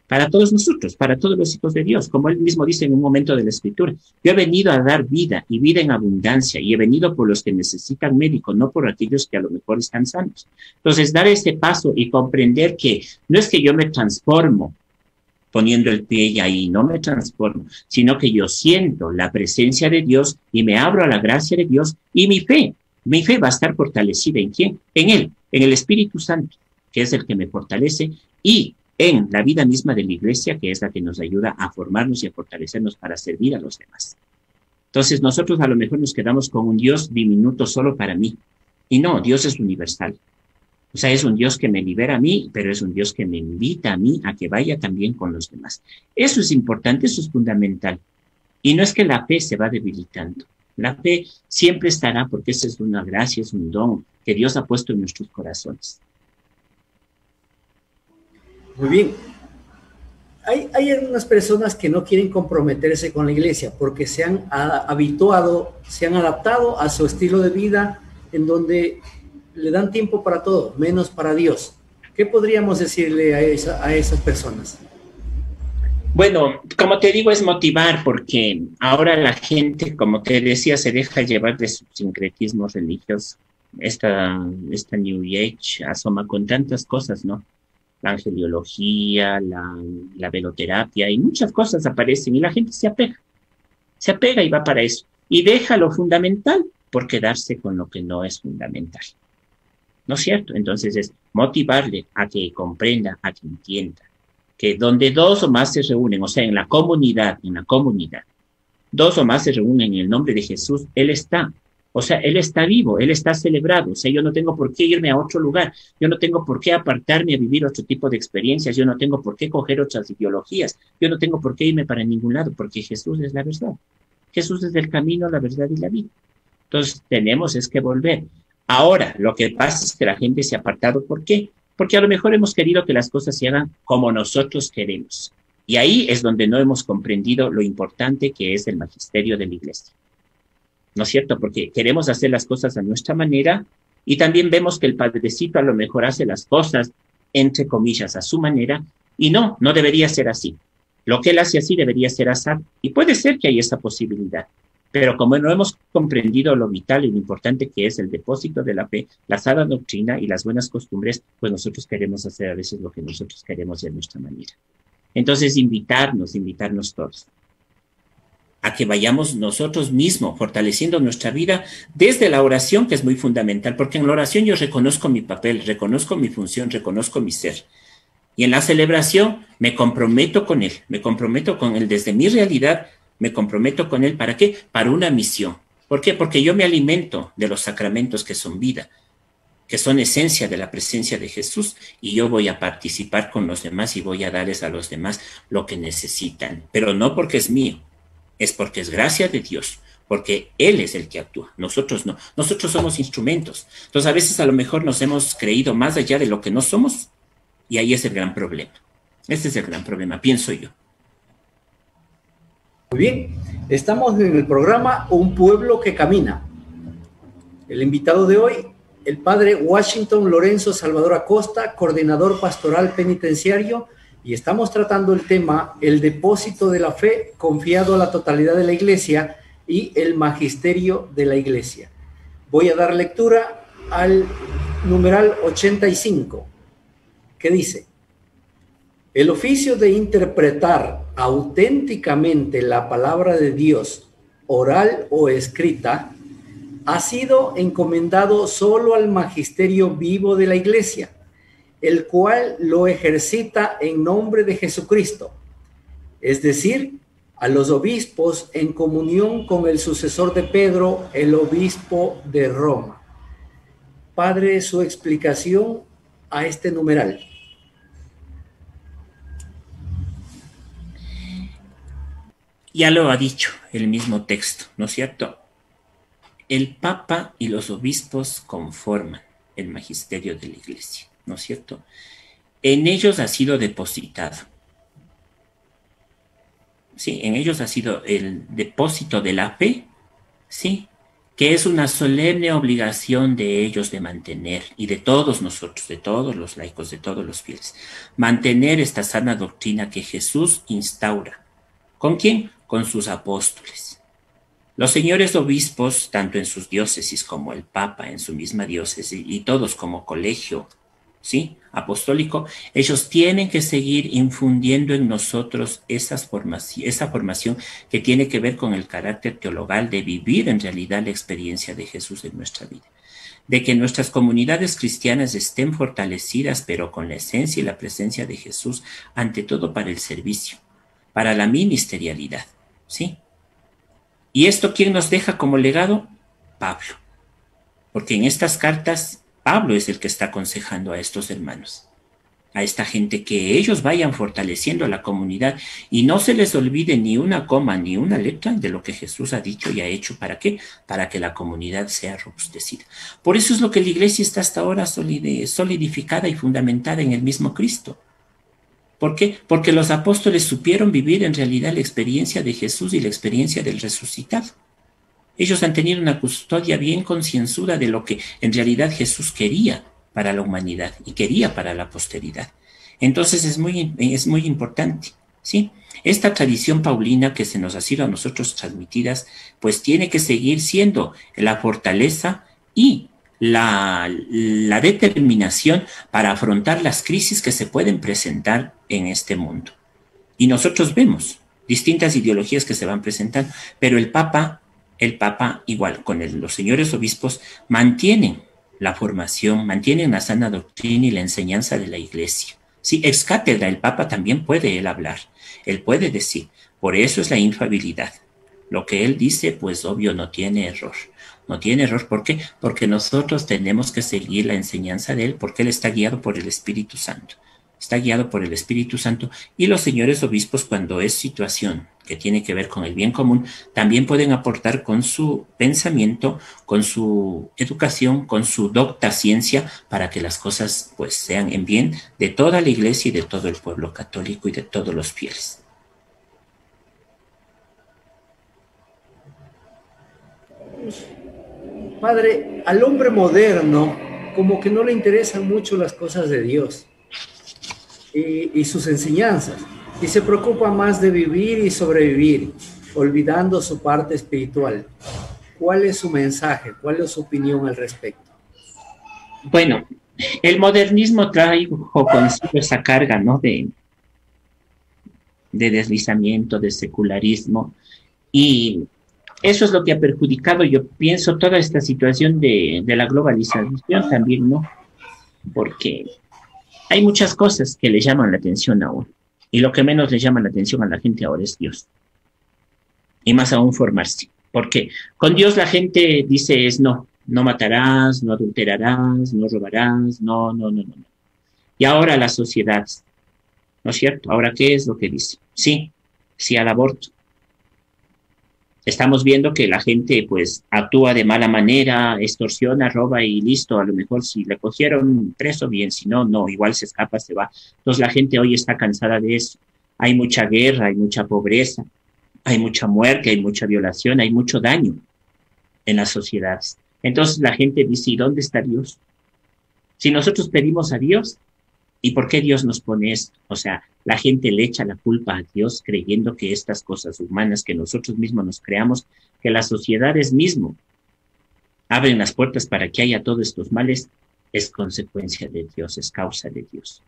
Para todos nosotros, para todos los hijos de Dios, como él mismo dice en un momento de la Escritura. Yo he venido a dar vida y vida en abundancia, y he venido por los que necesitan médico, no por aquellos que a lo mejor están sanos. Entonces, dar ese paso y comprender que no es que yo me transformo poniendo el pie ahí, no me transformo, sino que yo siento la presencia de Dios y me abro a la gracia de Dios, y mi fe va a estar fortalecida ¿en quién? En Él, en el Espíritu Santo, que es el que me fortalece, y en la vida misma de la iglesia, que es la que nos ayuda a formarnos y a fortalecernos para servir a los demás. Entonces nosotros a lo mejor nos quedamos con un Dios diminuto solo para mí. Y no, Dios es universal. O sea, es un Dios que me libera a mí, pero es un Dios que me invita a mí a que vaya también con los demás. Eso es importante, eso es fundamental. Y no es que la fe se va debilitando. La fe siempre estará, porque esa es una gracia, es un don que Dios ha puesto en nuestros corazones. Muy bien. Hay algunas personas que no quieren comprometerse con la iglesia porque se han habituado, se han adaptado a su estilo de vida en donde le dan tiempo para todo, menos para Dios. ¿Qué podríamos decirle a esas personas? Bueno, como te digo, es motivar, porque ahora la gente, como te decía, se deja llevar de su sincretismo religioso. Esta New Age asoma con tantas cosas, ¿no? La angeliología, la veloterapia y muchas cosas aparecen y la gente se apega y va para eso. Y deja lo fundamental por quedarse con lo que no es fundamental. ¿No es cierto? Entonces es motivarle a que comprenda, a que entienda, que donde dos o más se reúnen, o sea, en la comunidad, dos o más se reúnen en el nombre de Jesús, Él está. O sea, Él está vivo, Él está celebrado. O sea, yo no tengo por qué irme a otro lugar, yo no tengo por qué apartarme a vivir otro tipo de experiencias, yo no tengo por qué coger otras ideologías, yo no tengo por qué irme para ningún lado, porque Jesús es la verdad. Jesús es el camino, la verdad y la vida. Entonces, tenemos que volver. Ahora, lo que pasa es que la gente se ha apartado. ¿Por qué? Porque a lo mejor hemos querido que las cosas se hagan como nosotros queremos. Y ahí es donde no hemos comprendido lo importante que es el magisterio de la iglesia. ¿No es cierto? Porque queremos hacer las cosas a nuestra manera y también vemos que el padrecito a lo mejor hace las cosas, entre comillas, a su manera, y no debería ser así. Lo que él hace así debería ser así, y puede ser que haya esa posibilidad. Pero como no hemos comprendido lo vital y lo importante que es el depósito de la fe, la sana doctrina y las buenas costumbres, pues nosotros queremos hacer a veces lo que nosotros queremos de nuestra manera. Entonces, invitarnos todos a que vayamos nosotros mismos fortaleciendo nuestra vida desde la oración, que es muy fundamental, porque en la oración yo reconozco mi papel, reconozco mi función, reconozco mi ser. Y en la celebración me comprometo con Él desde mi realidad, me comprometo con Él. ¿Para qué? Para una misión. ¿Por qué? Porque yo me alimento de los sacramentos que son vida, que son esencia de la presencia de Jesús, y yo voy a participar con los demás y voy a darles a los demás lo que necesitan. Pero no porque es mío, es porque es gracia de Dios, porque Él es el que actúa, nosotros no. Nosotros somos instrumentos. Entonces a veces a lo mejor nos hemos creído más allá de lo que no somos, y ahí es el gran problema. Este es el gran problema, pienso yo. Muy bien, estamos en el programa Un Pueblo que Camina. El invitado de hoy, el padre Washington Lorenzo Salvador Acosta, coordinador pastoral penitenciario, y estamos tratando el tema, el depósito de la fe confiado a la totalidad de la iglesia y el magisterio de la iglesia. Voy a dar lectura al numeral 85, que dice: el oficio de interpretar auténticamente la palabra de Dios, oral o escrita, ha sido encomendado solo al magisterio vivo de la iglesia, el cual lo ejercita en nombre de Jesucristo, es decir, a los obispos en comunión con el sucesor de Pedro, el obispo de Roma. Padre, su explicación a este numeral. Ya lo ha dicho el mismo texto, ¿no es cierto? El Papa y los obispos conforman el magisterio de la iglesia, ¿no es cierto? En ellos ha sido depositado. Sí, en ellos ha sido el depósito de la fe, sí, que es una solemne obligación de ellos de mantener, y de todos nosotros, de todos los laicos, de todos los fieles, mantener esta sana doctrina que Jesús instaura. ¿Con quién? Con sus apóstoles. Los señores obispos, tanto en sus diócesis como el Papa en su misma diócesis, y todos como colegio, ¿sí?, apostólico, ellos tienen que seguir infundiendo en nosotros esa formación que tiene que ver con el carácter teologal de vivir en realidad la experiencia de Jesús en nuestra vida. De que nuestras comunidades cristianas estén fortalecidas, pero con la esencia y la presencia de Jesús, ante todo para el servicio, para la ministerialidad, ¿sí? ¿Y esto quién nos deja como legado? Pablo. Porque en estas cartas, Pablo es el que está aconsejando a estos hermanos, a esta gente, que ellos vayan fortaleciendo a la comunidad y no se les olvide ni una coma ni una letra de lo que Jesús ha dicho y ha hecho. ¿Para qué? Para que la comunidad sea robustecida. Por eso es lo que la iglesia está hasta ahora solidificada y fundamentada en el mismo Cristo. ¿Por qué? Porque los apóstoles supieron vivir en realidad la experiencia de Jesús y la experiencia del resucitado. Ellos han tenido una custodia bien concienzuda de lo que en realidad Jesús quería para la humanidad y quería para la posteridad. Entonces es muy importante, ¿sí? Esta tradición paulina que se nos ha sido a nosotros transmitidas, pues tiene que seguir siendo la fortaleza y la determinación para afrontar las crisis que se pueden presentar en este mundo. Y nosotros vemos distintas ideologías que se van presentando, pero el Papa igual con los señores obispos, mantienen la formación, mantienen la sana doctrina y la enseñanza de la Iglesia. Sí, ex cátedra, el Papa también puede él hablar, él puede decir, por eso es la infalibilidad. Lo que él dice, pues obvio, no tiene error. No tiene error, ¿por qué? Porque nosotros tenemos que seguir la enseñanza de él, porque él está guiado por el Espíritu Santo. Está guiado por el Espíritu Santo, y los señores obispos, cuando es situación que tiene que ver con el bien común, también pueden aportar con su pensamiento, con su educación, con su docta ciencia, para que las cosas pues sean en bien de toda la Iglesia y de todo el pueblo católico y de todos los fieles. Padre, al hombre moderno como que no le interesan mucho las cosas de Dios y sus enseñanzas, y se preocupa más de vivir y sobrevivir, olvidando su parte espiritual. ¿Cuál es su mensaje? ¿Cuál es su opinión al respecto? Bueno, el modernismo trae consigo esa carga, ¿no? de deslizamiento, de secularismo, y eso es lo que ha perjudicado, yo pienso, toda esta situación de la globalización también, ¿no? Porque hay muchas cosas que le llaman la atención ahora, y lo que menos le llama la atención a la gente ahora es Dios. Y más aún formarse. Porque con Dios la gente dice es no matarás, no adulterarás, no robarás, no. Y ahora la sociedad, ¿no es cierto? Ahora, ¿qué es lo que dice? Sí al aborto. Estamos viendo que la gente pues actúa de mala manera, extorsiona, roba y listo. A lo mejor si le cogieron preso, bien, si no, igual se escapa, se va. Entonces la gente hoy está cansada de eso. Hay mucha guerra, hay mucha pobreza, hay mucha muerte, hay mucha violación, hay mucho daño en las sociedades. Entonces la gente dice, ¿y dónde está Dios? Si nosotros pedimos a Dios, ¿y por qué Dios nos pone esto? O sea, la gente le echa la culpa a Dios creyendo que estas cosas humanas que nosotros mismos nos creamos, que las sociedades mismo abren las puertas para que haya todos estos males, es consecuencia de Dios, es causa de Dios.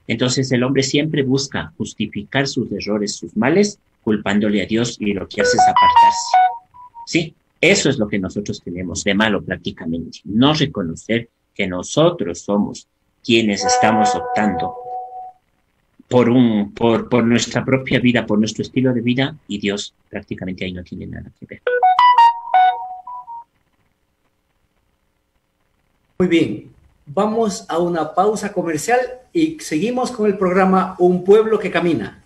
Entonces el hombre siempre busca justificar sus errores, sus males, culpándole a Dios, y lo que hace es apartarse. Sí, eso es lo que nosotros tenemos de malo prácticamente, no reconocer que nosotros somos quienes estamos optando por nuestra propia vida, por nuestro estilo de vida, y Dios prácticamente ahí no tiene nada que ver. Muy bien, vamos a una pausa comercial y seguimos con el programa Un Pueblo que Camina.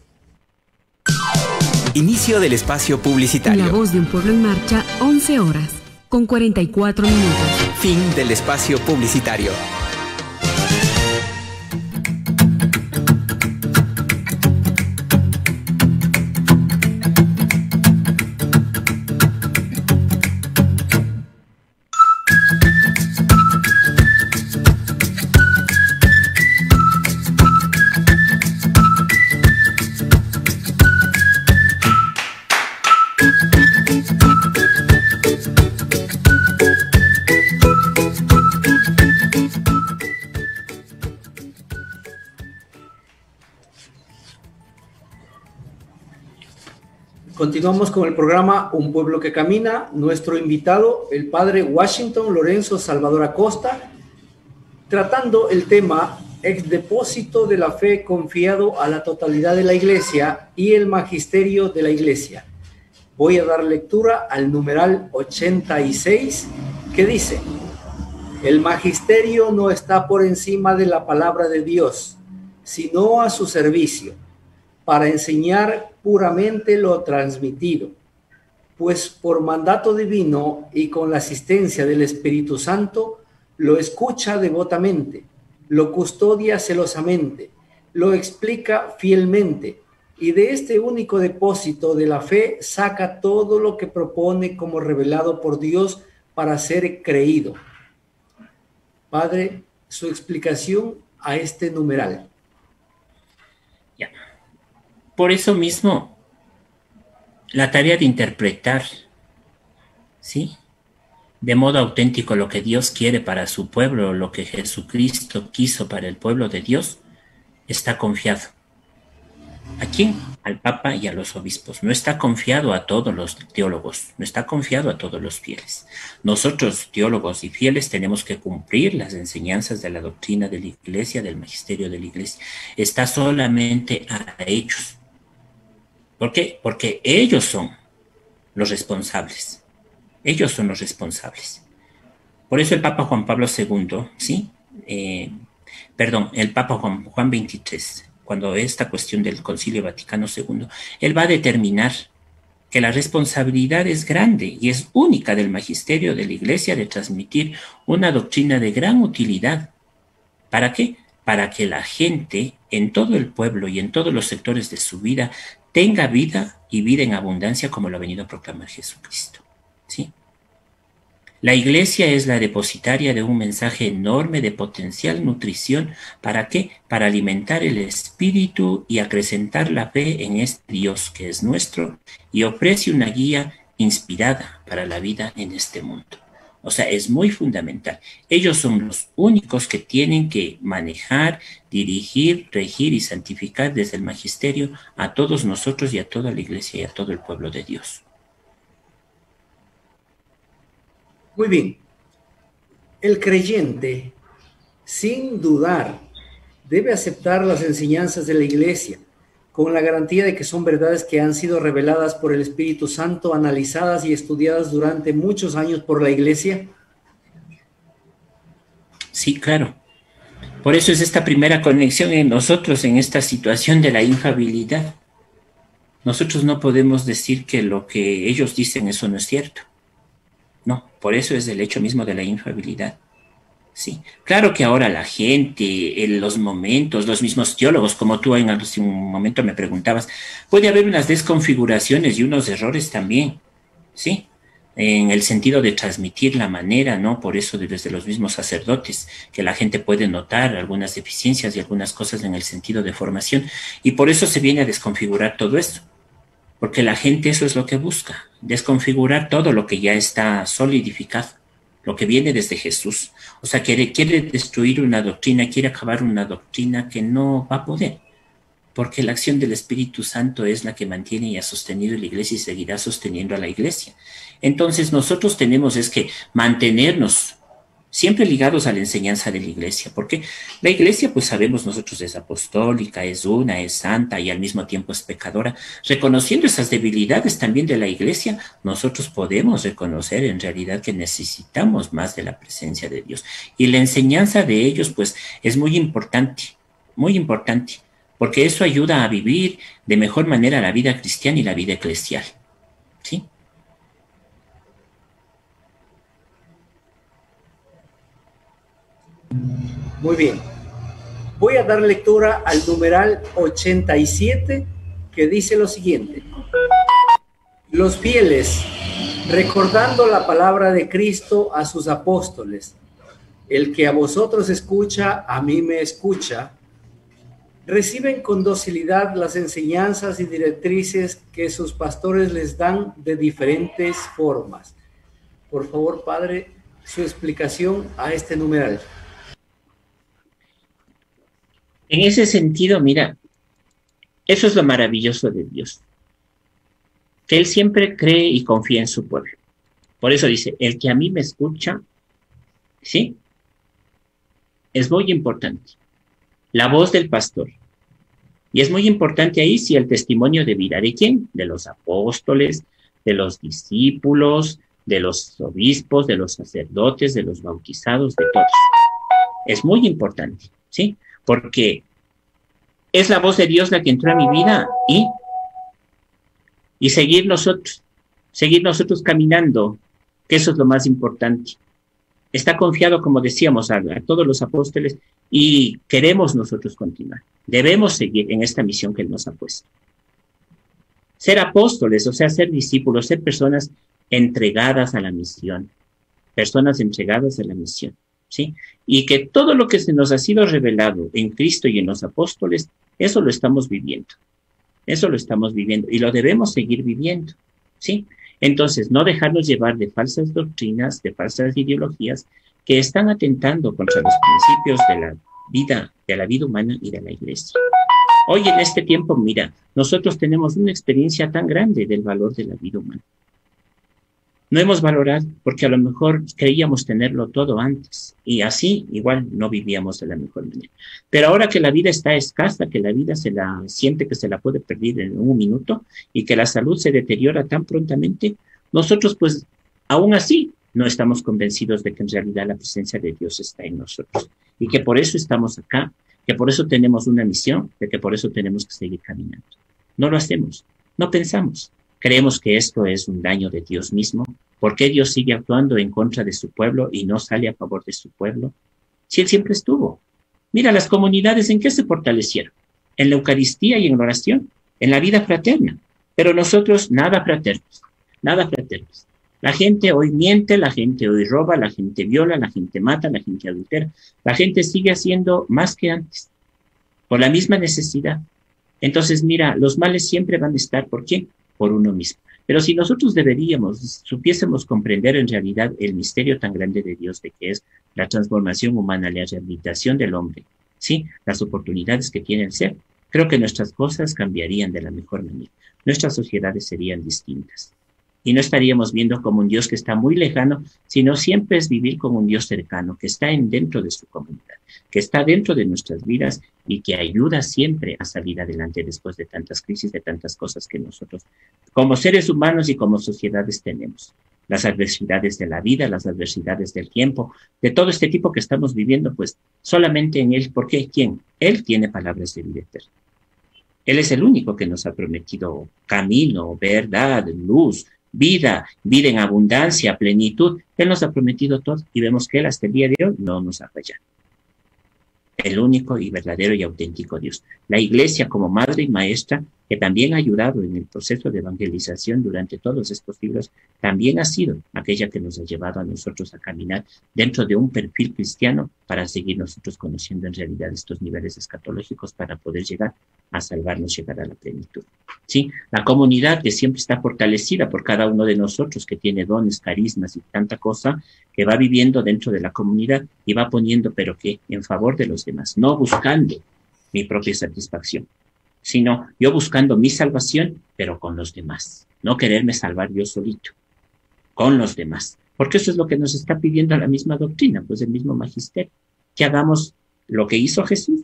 Inicio del espacio publicitario. La voz de un pueblo en marcha, 11 horas, con 44 minutos. Fin del espacio publicitario. Continuamos con el programa Un Pueblo que Camina. Nuestro invitado, el padre Washington Lorenzo Salvador Acosta, tratando el tema ex depósito de la fe confiado a la totalidad de la Iglesia y el magisterio de la Iglesia. Voy a dar lectura al numeral 86, que dice: el magisterio no está por encima de la palabra de Dios, sino a su servicio, para enseñar puramente lo transmitido, pues por mandato divino y con la asistencia del Espíritu Santo, lo escucha devotamente, lo custodia celosamente, lo explica fielmente y de este único depósito de la fe saca todo lo que propone como revelado por Dios para ser creído. Padre, su explicación a este numeral. Ya. Por eso mismo, la tarea de interpretar, ¿sí?, de modo auténtico lo que Dios quiere para su pueblo, lo que Jesucristo quiso para el pueblo de Dios, está confiado. ¿A quién? Al Papa y a los obispos. No está confiado a todos los teólogos, no está confiado a todos los fieles. Nosotros, teólogos y fieles, tenemos que cumplir las enseñanzas de la doctrina de la Iglesia, del magisterio de la Iglesia. Está solamente a ellos. ¿Por qué? Porque ellos son los responsables. Ellos son los responsables. Por eso el Papa Juan Pablo II, ¿sí? El Papa Juan XXIII, cuando esta cuestión del Concilio Vaticano II, él va a determinar que la responsabilidad es grande y es única del magisterio de la Iglesia de transmitir una doctrina de gran utilidad. ¿Para qué? Para que la gente en todo el pueblo y en todos los sectores de su vida tenga vida y vida en abundancia como lo ha venido a proclamar Jesucristo. ¿Sí? La Iglesia es la depositaria de un mensaje enorme de potencial nutrición. ¿Para qué? Para alimentar el espíritu y acrecentar la fe en este Dios que es nuestro y ofrece una guía inspirada para la vida en este mundo. O sea, es muy fundamental. Ellos son los únicos que tienen que manejar, dirigir, regir y santificar desde el magisterio a todos nosotros y a toda la Iglesia y a todo el pueblo de Dios. Muy bien. El creyente, sin dudar, debe aceptar las enseñanzas de la Iglesia, con la garantía de que son verdades que han sido reveladas por el Espíritu Santo, analizadas y estudiadas durante muchos años por la Iglesia. Sí, claro. Por eso es esta primera conexión en nosotros, en esta situación de la infalibilidad. Nosotros no podemos decir que lo que ellos dicen eso no es cierto. No, por eso es el hecho mismo de la infalibilidad. Sí, claro que ahora la gente, en los momentos, los mismos teólogos, como tú en un momento me preguntabas, puede haber unas desconfiguraciones y unos errores también, ¿sí? En el sentido de transmitir la manera, ¿no? Por eso desde los mismos sacerdotes, que la gente puede notar algunas deficiencias y algunas cosas en el sentido de formación, y por eso se viene a desconfigurar todo esto. Porque la gente eso es lo que busca, desconfigurar todo lo que ya está solidificado, lo que viene desde Jesús. O sea, quiere destruir una doctrina, quiere acabar una doctrina que no va a poder, porque la acción del Espíritu Santo es la que mantiene y ha sostenido la Iglesia y seguirá sosteniendo a la Iglesia. Entonces nosotros tenemos es que mantenernos siempre ligados a la enseñanza de la Iglesia, porque la Iglesia, pues sabemos nosotros, es apostólica, es una, es santa y al mismo tiempo es pecadora. Reconociendo esas debilidades también de la Iglesia, nosotros podemos reconocer en realidad que necesitamos más de la presencia de Dios. Y la enseñanza de ellos, pues, es muy importante, porque eso ayuda a vivir de mejor manera la vida cristiana y la vida eclesial, ¿sí? Muy bien. Voy a dar lectura al numeral 87, que dice lo siguiente. Los fieles, recordando la palabra de Cristo a sus apóstoles, el que a vosotros escucha, a mí me escucha, reciben con docilidad las enseñanzas y directrices que sus pastores les dan de diferentes formas. Por favor, Padre, su explicación a este numeral. En ese sentido, mira, eso es lo maravilloso de Dios, que Él siempre cree y confía en su pueblo. Por eso dice, el que a mí me escucha, ¿sí? Es muy importante. La voz del pastor. Y es muy importante ahí, sí, el testimonio de vida. ¿De quién? De los apóstoles, de los discípulos, de los obispos, de los sacerdotes, de los bautizados, de todos. Es muy importante, ¿sí? Porque es la voz de Dios la que entró a mi vida y seguir nosotros caminando, que eso es lo más importante. está confiado, como decíamos, a todos los apóstoles y queremos nosotros continuar. Debemos seguir en esta misión que Él nos ha puesto. Ser apóstoles, o sea, ser discípulos, ser personas entregadas a la misión, personas entregadas a la misión, ¿sí? Y que todo lo que se nos ha sido revelado en Cristo y en los apóstoles, eso lo estamos viviendo. Eso lo estamos viviendo y lo debemos seguir viviendo, ¿sí? Entonces, no dejarnos llevar de falsas doctrinas, de falsas ideologías que están atentando contra los principios de la vida humana y de la iglesia. Hoy en este tiempo, mira, nosotros tenemos una experiencia tan grande del valor de la vida humana. No hemos valorado porque a lo mejor creíamos tenerlo todo antes y así igual no vivíamos de la mejor manera. Pero ahora que la vida está escasa, que la vida siente que se la puede perder en un minuto y que la salud se deteriora tan prontamente, nosotros pues aún así no estamos convencidos de que en realidad la presencia de Dios está en nosotros y que por eso estamos acá, que por eso tenemos una misión, de que por eso tenemos que seguir caminando. No lo hacemos, no pensamos. Creemos que esto es un daño de Dios mismo. ¿Por qué Dios sigue actuando en contra de su pueblo y no sale a favor de su pueblo? Si Él siempre estuvo. Mira, las comunidades, ¿en qué se fortalecieron? En la Eucaristía y en la oración, en la vida fraterna. Pero nosotros, nada fraternos, nada fraternos. La gente hoy miente, la gente hoy roba, la gente viola, la gente mata, la gente adultera. La gente sigue haciendo más que antes, por la misma necesidad. Entonces, mira, los males siempre van a estar, ¿por qué? Por uno mismo. Pero si nosotros supiésemos comprender en realidad el misterio tan grande de Dios, de que es la transformación humana, la rehabilitación del hombre, ¿sí? Las oportunidades que tiene el ser, creo que nuestras cosas cambiarían de la mejor manera. Nuestras sociedades serían distintas. Y no estaríamos viendo como un Dios que está muy lejano, sino siempre es vivir como un Dios cercano, que está dentro de su comunidad, que está dentro de nuestras vidas y que ayuda siempre a salir adelante después de tantas crisis, de tantas cosas que nosotros, como seres humanos y como sociedades, tenemos. Las adversidades de la vida, las adversidades del tiempo, de todo este tipo que estamos viviendo, pues solamente en Él. ¿Por qué? ¿Quién? Él tiene palabras de vida eterna. Él es el único que nos ha prometido camino, verdad, luz, vida en abundancia, plenitud. Él nos ha prometido todo y vemos que Él hasta el día de hoy no nos ha fallado. El único y verdadero y auténtico Dios. La Iglesia como madre y maestra, que también ha ayudado en el proceso de evangelización durante todos estos siglos, también ha sido aquella que nos ha llevado a nosotros a caminar dentro de un perfil cristiano para seguir nosotros conociendo en realidad estos niveles escatológicos para poder llegar a salvarnos, llegar a la plenitud. ¿Sí? La comunidad que siempre está fortalecida por cada uno de nosotros, que tiene dones, carismas y tanta cosa, que va viviendo dentro de la comunidad y va poniendo, pero que en favor de los demás, no buscando mi propia satisfacción, sino yo buscando mi salvación, pero con los demás. No quererme salvar yo solito, con los demás. Porque eso es lo que nos está pidiendo la misma doctrina, pues el mismo magisterio. Que hagamos lo que hizo Jesús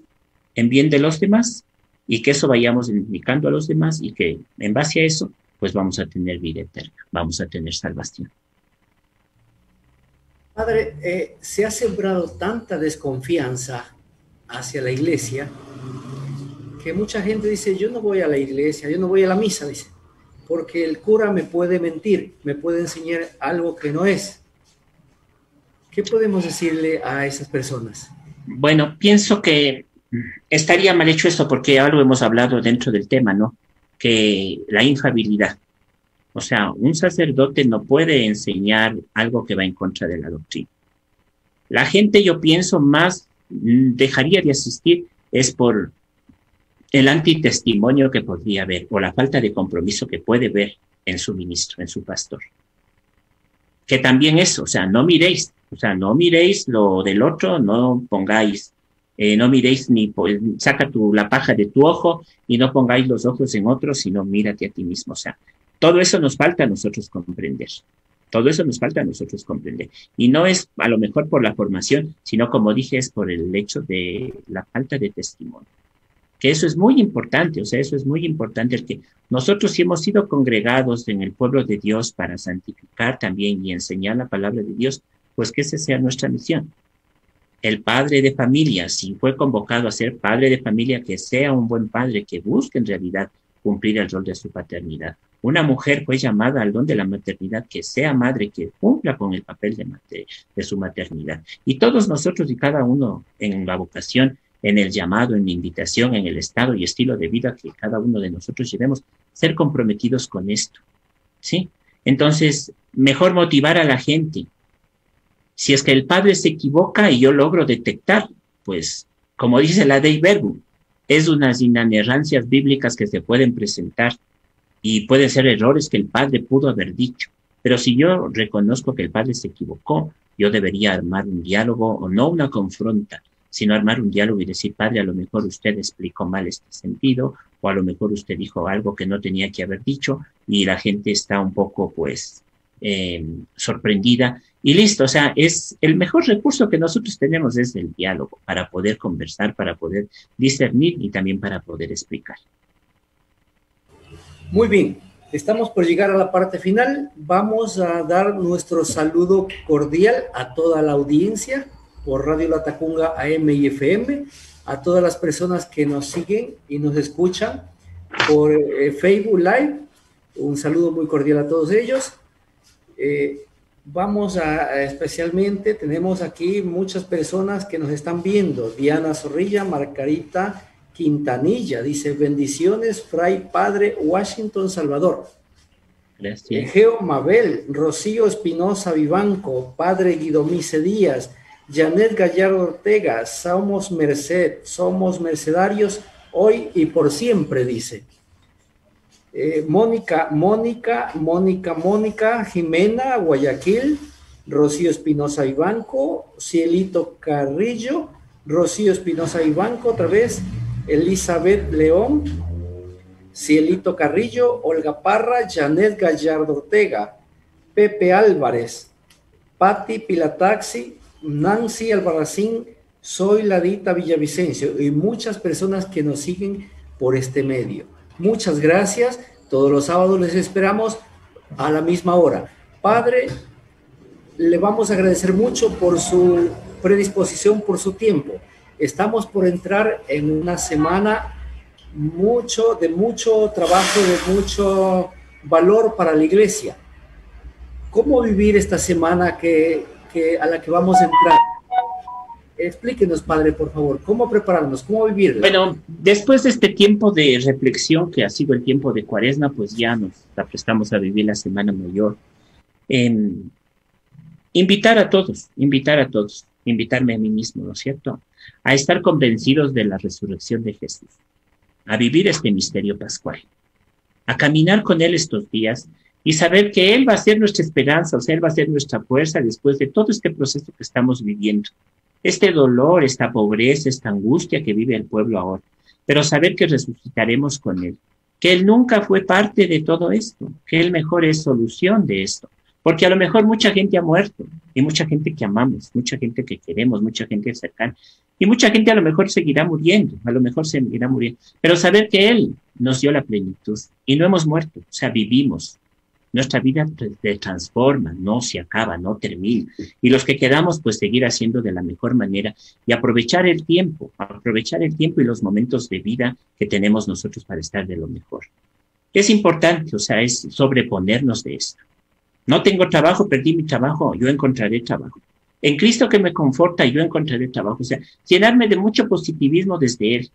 en bien de los demás y que eso vayamos indicando a los demás y que en base a eso, pues vamos a tener vida eterna, vamos a tener salvación. Padre, se ha sembrado tanta desconfianza hacia la iglesia que mucha gente dice, yo no voy a la iglesia, yo no voy a la misa, dice, porque el cura me puede mentir, me puede enseñar algo que no es. ¿Qué podemos decirle a esas personas? Bueno, pienso que estaría mal hecho esto porque algo hemos hablado dentro del tema, ¿no? Que la infalibilidad. O sea, un sacerdote no puede enseñar algo que va en contra de la doctrina. La gente, yo pienso, más dejaría de asistir es por el antitestimonio que podría haber o la falta de compromiso que puede ver en su ministro, en su pastor. Que también eso, o sea, no miréis lo del otro, no pongáis, no miréis saca la paja de tu ojo y no pongáis los ojos en otros, sino mírate a ti mismo. O sea, todo eso nos falta a nosotros comprender. Todo eso nos falta a nosotros comprender. Y no es a lo mejor por la formación, sino como dije, es por el hecho de la falta de testimonio. Que eso es muy importante, o sea, eso es muy importante, el que nosotros si hemos sido congregados en el pueblo de Dios para santificar también y enseñar la palabra de Dios, pues que esa sea nuestra misión. El padre de familia, si fue convocado a ser padre de familia, que sea un buen padre, que busque en realidad cumplir el rol de su paternidad. Una mujer fue llamada al don de la maternidad, que sea madre, que cumpla con el papel de su maternidad. Y todos nosotros y cada uno en la vocación, en el llamado, en la invitación, en el estado y estilo de vida que cada uno de nosotros llevemos, ser comprometidos con esto, ¿sí? Entonces, mejor motivar a la gente. Si es que el padre se equivoca y yo logro detectar, pues, como dice la Dei Verbum, es unas inanerrancias bíblicas que se pueden presentar y pueden ser errores que el padre pudo haber dicho. Pero si yo reconozco que el padre se equivocó, yo debería armar un diálogo, o no una confronta, sino armar un diálogo y decir, padre, a lo mejor usted explicó mal este sentido, o a lo mejor usted dijo algo que no tenía que haber dicho, y la gente está un poco, pues, sorprendida, y listo. O sea, es el mejor recurso que nosotros tenemos es el diálogo, para poder conversar, para poder discernir y también para poder explicar. Muy bien, estamos por llegar a la parte final. Vamos a dar nuestro saludo cordial a toda la audiencia por Radio La Tacunga AM y FM, a todas las personas que nos siguen y nos escuchan por Facebook Live. Un saludo muy cordial a todos ellos. Vamos especialmente, tenemos aquí muchas personas que nos están viendo. Diana Zorrilla, Margarita Quintanilla, dice, bendiciones, Fray Padre Washington Salvador. Gracias. Geo Mabel, Rocío Espinosa Vivanco, Padre Guidomice Díaz, Janet Gallardo Ortega, somos merced, somos mercedarios hoy y por siempre, dice. Mónica Jimena, Guayaquil, Rocío Espinosa Vivanco, Cielito Carrillo, Rocío Espinosa Vivanco, otra vez, Elizabeth León, Cielito Carrillo, Olga Parra, Janet Gallardo Ortega, Pepe Álvarez, Patti Pilataxi, Nancy Albarracín, Soy Ladita Villavicencio y muchas personas que nos siguen por este medio. Muchas gracias. Todos los sábados les esperamos a la misma hora. Padre, le vamos a agradecer mucho por su predisposición, por su tiempo. Estamos por entrar en una semana de mucho trabajo, de mucho valor para la iglesia. ¿Cómo vivir esta semana a la que vamos a entrar? Explíquenos, Padre, por favor, ¿cómo prepararnos? ¿Cómo vivirla? Bueno, después de este tiempo de reflexión, que ha sido el tiempo de Cuaresma, pues ya nos aprestamos a vivir la Semana Mayor. Invitar a todos, invitarme a mí mismo, ¿no es cierto?, a estar convencidos de la resurrección de Jesús, a vivir este misterio pascual, a caminar con Él estos días y saber que Él va a ser nuestra esperanza, o sea, Él va a ser nuestra fuerza después de todo este proceso que estamos viviendo. Este dolor, esta pobreza, esta angustia que vive el pueblo ahora, pero saber que resucitaremos con Él, que Él nunca fue parte de todo esto, que Él mejor es solución de esto, porque a lo mejor mucha gente ha muerto, y mucha gente que amamos, mucha gente que queremos, mucha gente cercana, y mucha gente a lo mejor seguirá muriendo, pero saber que Él nos dio la plenitud, y no hemos muerto, o sea, vivimos. Nuestra vida se transforma, no se acaba, no termina. Y los que quedamos, pues seguir haciendo de la mejor manera y aprovechar el tiempo y los momentos de vida que tenemos nosotros para estar de lo mejor. Es importante, o sea, es sobreponernos de esto. No tengo trabajo, perdí mi trabajo, yo encontraré trabajo. En Cristo que me conforta, yo encontraré trabajo. O sea, llenarme de mucho positivismo desde Él.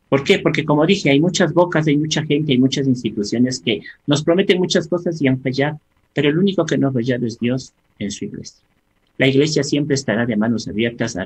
¿Por qué? Porque como dije, hay muchas bocas, hay mucha gente, hay muchas instituciones que nos prometen muchas cosas y han fallado, pero el único que no ha fallado es Dios en su iglesia. La iglesia siempre estará de manos abiertas a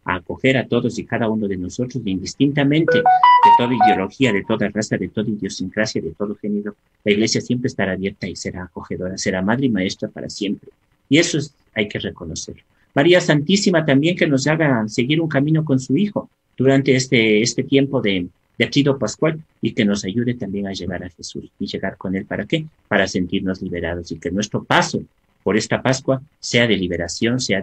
acoger a todos y cada uno de nosotros, indistintamente de toda ideología, de toda raza, de toda idiosincrasia, de todo género. La iglesia siempre estará abierta y será acogedora, será madre y maestra para siempre. Y eso hay que reconocerlo. María Santísima también, que nos haga seguir un camino con su Hijo durante este tiempo de trido pascual, y que nos ayude también a llegar a Jesús y llegar con Él. ¿Para qué? Para sentirnos liberados, y que nuestro paso por esta Pascua sea de liberación, sea